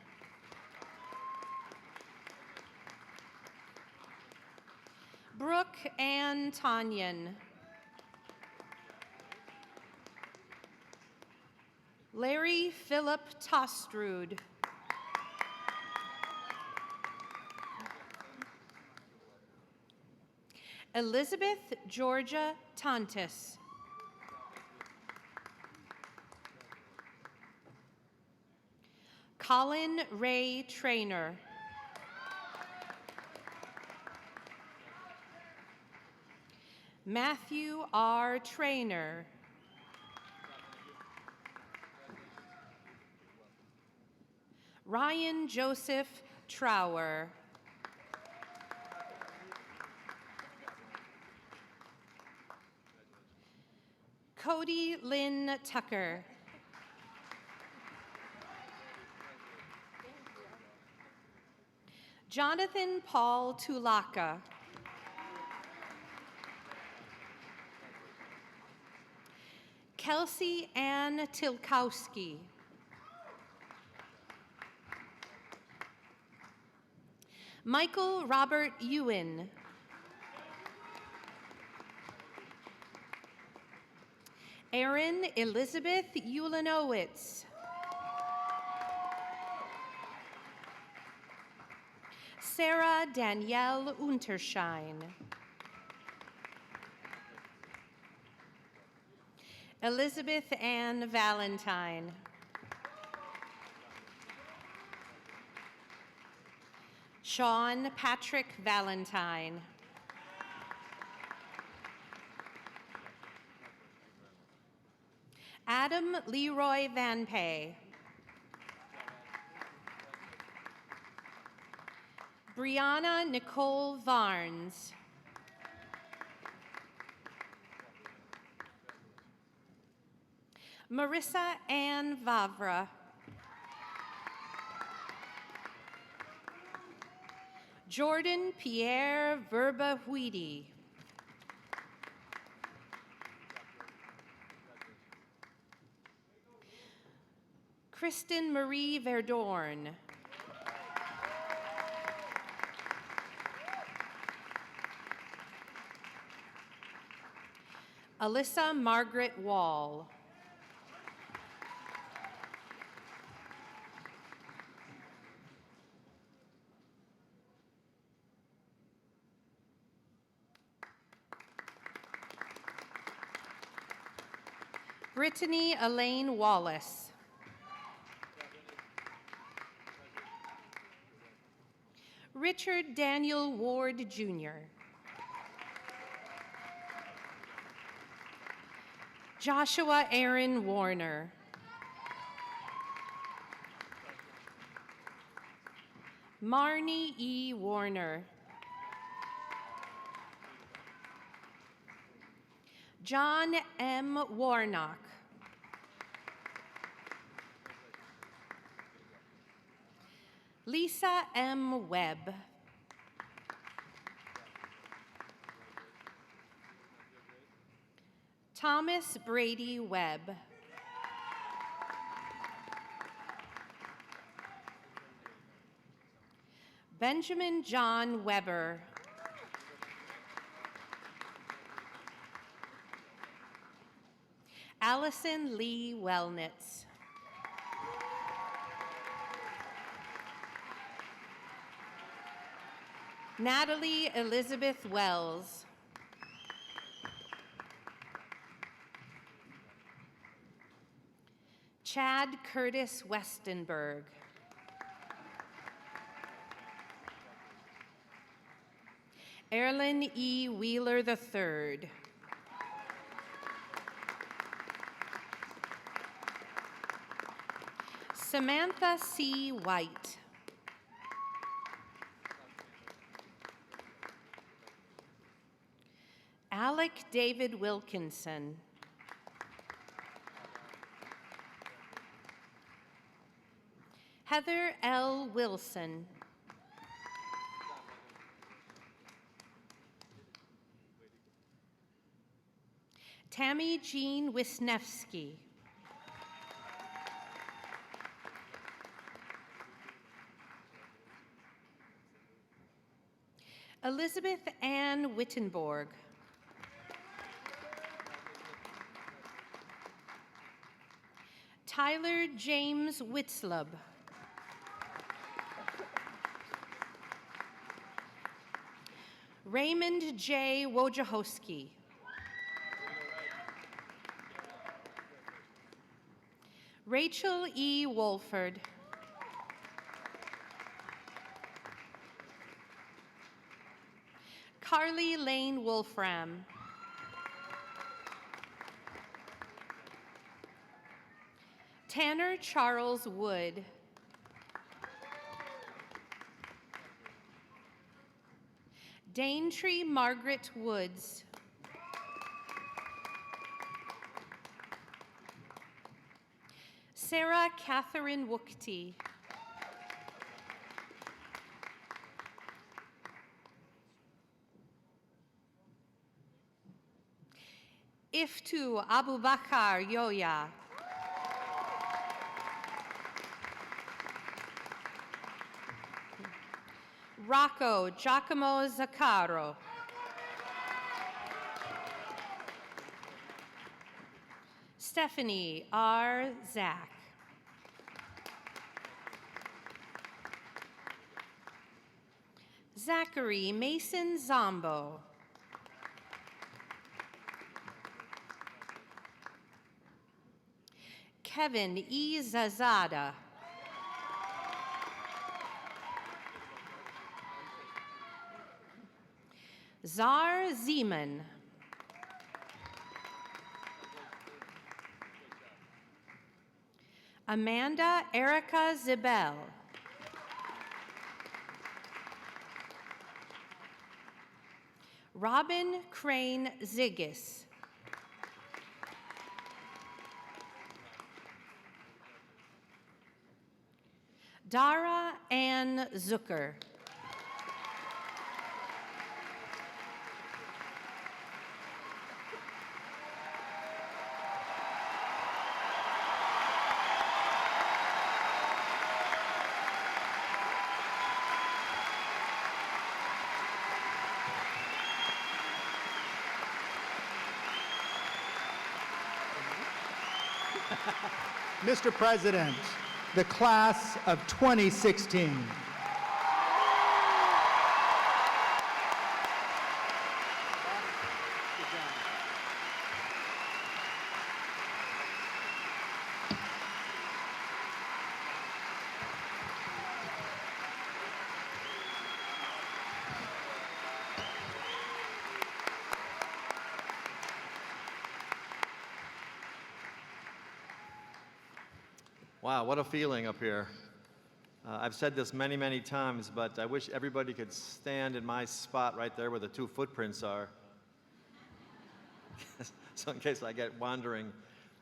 Brooke Ann Tanyan. Larry Philip Tostrud. Elizabeth Georgia Tontis. Colin Ray Trainer. Matthew R. Trainer. Ryan Joseph Trower. Cody Lynn Tucker. Jonathan Paul Tulaka. Kelsey Ann Tilkowski. Michael Robert Ewan. Erin Elizabeth Ulanowitz. Sarah Danielle Unterschein. Elizabeth Ann Valentine. Sean Patrick Valentine. Adam Leroy Van Pay. Brianna Nicole Varnes. Marissa Ann Vavra. Jordan Pierre Verba Huidi. Kristen Marie Verdorn. Alyssa Margaret Wall. Brittany Elaine Wallace. Richard Daniel Ward, Jr. Joshua Aaron Warner. Marnie E. Warner. John M. Warnock. Lisa M. Webb. Thomas Brady Webb. Benjamin John Weber. Allison Lee Wellnitz. Natalie Elizabeth Wells. Chad Curtis Westenberg. Erlyn E. Wheeler III. Samantha C. White. Alec David Wilkinson. Heather L. Wilson. Tammy Jean Wisniewski. Elizabeth Ann Wittenborg. Tyler James Witzlub. Raymond J. Wojciechowski. Rachel E. Wolford. Carly Lane Wolfram. Tanner Charles Wood. Daintree Margaret Woods. Sarah Catherine Wookty. Iftu Abubakar Yoya. Rocco Giacomo Zaccaro. Stephanie R. Zach. Zachary Mason Zombo. Kevin E. Zazada. Zar Zeman. Amanda Erica Zibel. Robin Crane Ziggis. Dara Ann Zucker. Mr. President, the class of 2016. Wow, what a feeling up here. I've said this many, many times, but I wish everybody could stand in my spot right there where the two footprints are. So in case I get wandering,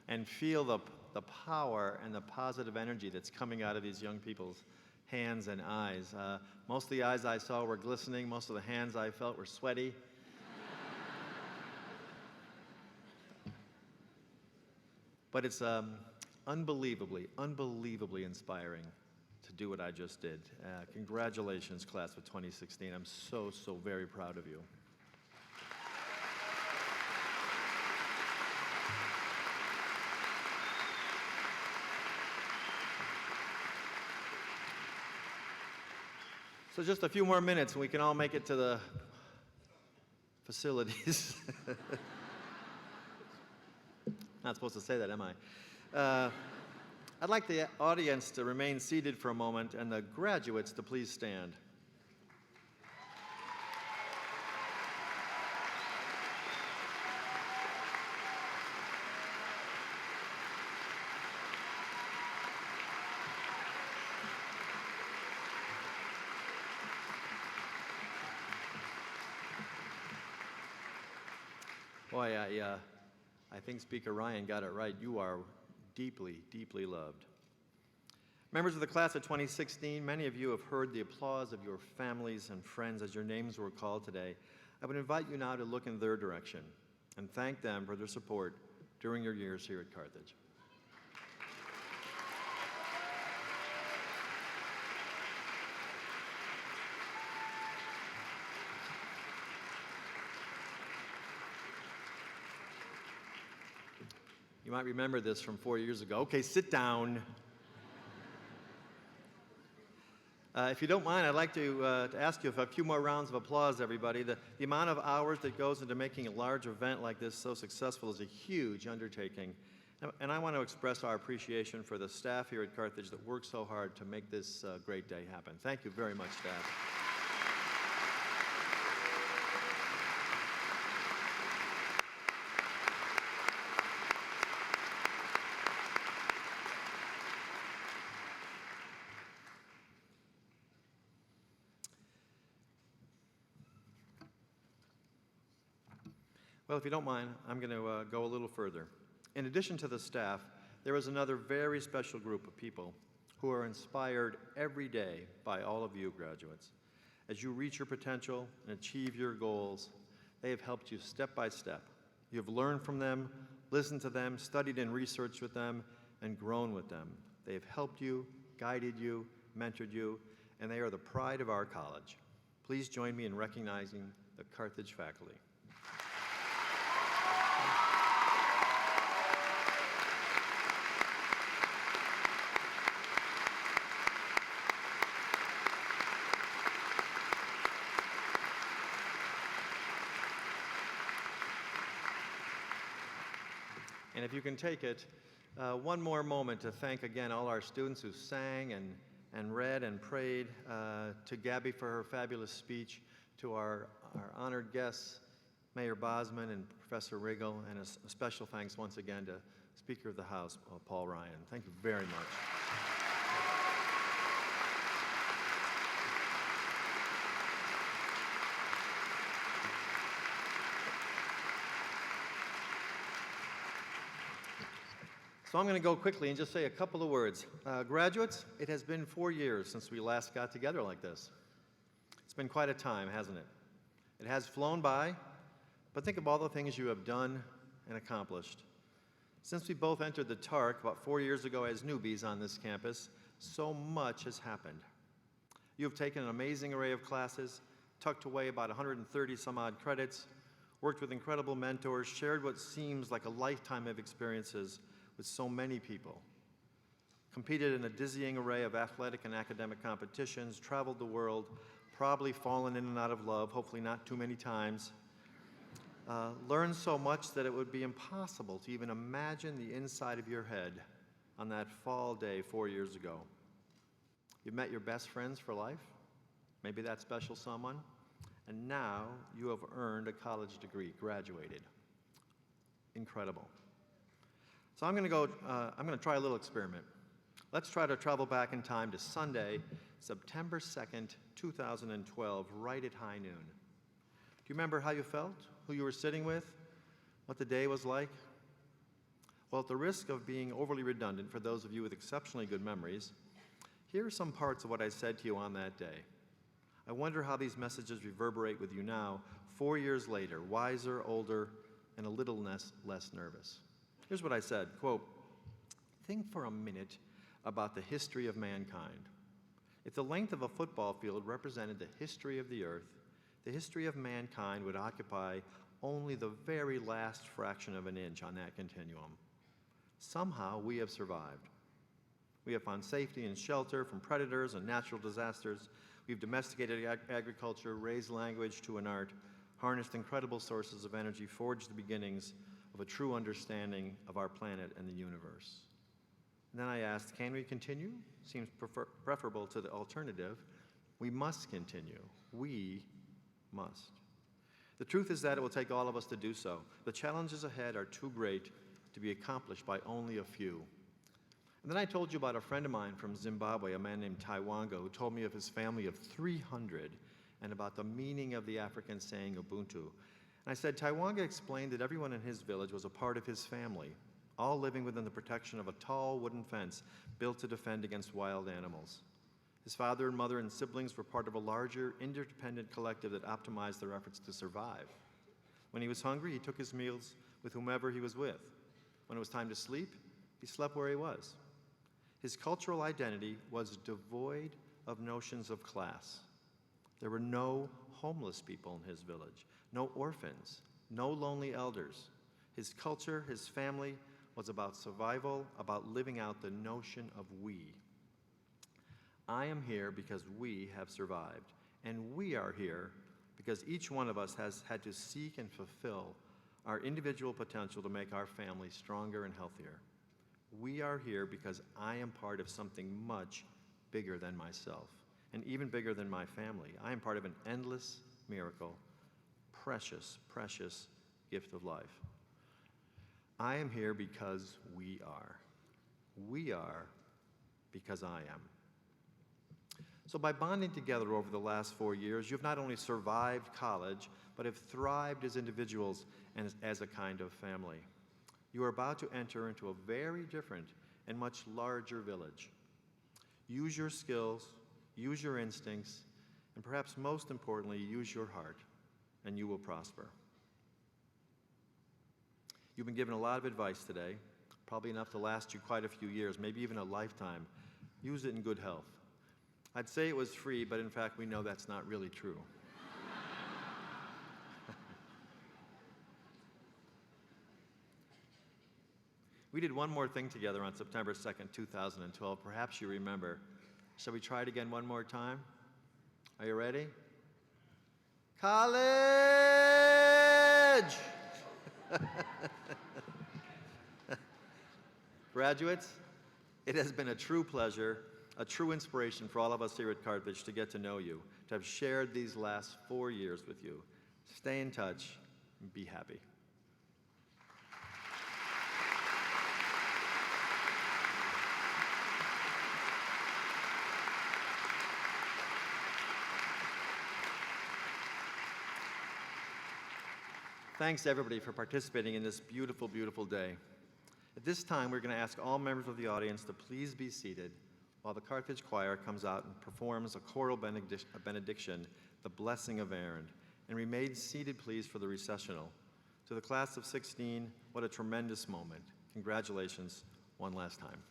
and feel the power and the positive energy that's coming out of these young people's hands and eyes. Most of the eyes I saw were glistening. Most of the hands I felt were sweaty. But it's unbelievably inspiring to do what I just did. Congratulations, class of 2016. I'm so very proud of you. So just a few more minutes and we can all make it to the facilities. Not supposed to say that, am I? I'd like the audience to remain seated for a moment and the graduates to please stand. Boy, I think Speaker Ryan got it right. You are deeply loved. Members of the class of 2016, many of you have heard the applause of your families and friends as your names were called today. I would invite you now to look in their direction and thank them for their support during your years here at Carthage. You might remember this from 4 years ago. Okay, sit down. If you don't mind, I'd like to ask you for a few more rounds of applause, everybody. The amount of hours that goes into making a large event like this so successful is a huge undertaking. And I want to express our appreciation for the staff here at Carthage that worked so hard to make this great day happen. Thank you very much, staff. Well, if you don't mind, I'm going to go a little further. In addition to the staff, there is another very special group of people who are inspired every day by all of you graduates. As you reach your potential and achieve your goals, they have helped you step by step. You have learned from them, listened to them, studied and researched with them, and grown with them. They have helped you, guided you, mentored you, and they are the pride of our college. Please join me in recognizing the Carthage faculty. And if you can take it, one more moment to thank again all our students who sang and read and prayed, to Gabby for her fabulous speech, to our honored guests, Mayor Bosman and Professor Riggle, and a special thanks once again to Speaker of the House, Paul Ryan. Thank you very much. So I'm going to go quickly and just say a couple of words. Graduates, it has been 4 years since we last got together like this. It's been quite a time, hasn't it? It has flown by, but think of all the things you have done and accomplished. Since we both entered the TARC about 4 years ago as newbies on this campus, so much has happened. You have taken an amazing array of classes, tucked away about 130 some odd credits, worked with incredible mentors, shared what seems like a lifetime of experiences with so many people, competed in a dizzying array of athletic and academic competitions, traveled the world, probably fallen in and out of love, hopefully not too many times, learned so much that it would be impossible to even imagine the inside of your head on that fall day 4 years ago. You've met your best friends for life, maybe that special someone, and now you have earned a college degree, graduated. Incredible. So I'm going to try a little experiment. Let's try to travel back in time to Sunday, September 2nd, 2012, right at high noon. Do you remember how you felt, who you were sitting with, what the day was like? Well, at the risk of being overly redundant for those of you with exceptionally good memories, here are some parts of what I said to you on that day. I wonder how these messages reverberate with you now, 4 years later, wiser, older, and a little less nervous. Here's what I said, quote, "Think for a minute about the history of mankind. If the length of a football field represented the history of the earth, the history of mankind would occupy only the very last fraction of an inch on that continuum. Somehow we have survived. We have found safety and shelter from predators and natural disasters. We've domesticated agriculture, raised language to an art, harnessed incredible sources of energy, forged the beginnings of a true understanding of our planet and the universe." And then I asked, can we continue? Seems preferable to the alternative. We must continue. We must. The truth is that it will take all of us to do so. The challenges ahead are too great to be accomplished by only a few. And then I told you about a friend of mine from Zimbabwe, a man named Taiwanga, who told me of his family of 300 and about the meaning of the African saying Ubuntu. And I said, Taiwanga explained that everyone in his village was a part of his family, all living within the protection of a tall wooden fence built to defend against wild animals. His father and mother and siblings were part of a larger, interdependent collective that optimized their efforts to survive. When he was hungry, he took his meals with whomever he was with. When it was time to sleep, he slept where he was. His cultural identity was devoid of notions of class. There were no homeless people in his village, no orphans, no lonely elders. His culture, his family, was about survival, about living out the notion of we. I am here because we have survived, and we are here because each one of us has had to seek and fulfill our individual potential to make our family stronger and healthier. We are here because I am part of something much bigger than myself, and even bigger than my family. I am part of an endless miracle, precious, precious gift of life. I am here because we are. We are because I am. So by bonding together over the last 4 years, you've not only survived college, but have thrived as individuals and as a kind of family. You are about to enter into a very different and much larger village. Use your skills, use your instincts, and perhaps most importantly, use your heart, and you will prosper. You've been given a lot of advice today, probably enough to last you quite a few years, maybe even a lifetime. Use it in good health. I'd say it was free, but in fact, we know that's not really true. We did one more thing together on September 2nd, 2012. Perhaps you remember. Shall we try it again one more time? Are you ready? College! Graduates, it has been a true pleasure, a true inspiration for all of us here at Carthage to get to know you, to have shared these last 4 years with you. Stay in touch and be happy. Thanks, everybody, for participating in this beautiful, beautiful day. At this time, we're going to ask all members of the audience to please be seated while the Carthage Choir comes out and performs a choral benediction, the Blessing of Aaron. And remain seated, please, for the recessional. To the class of 16, what a tremendous moment. Congratulations one last time.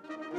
Thank you.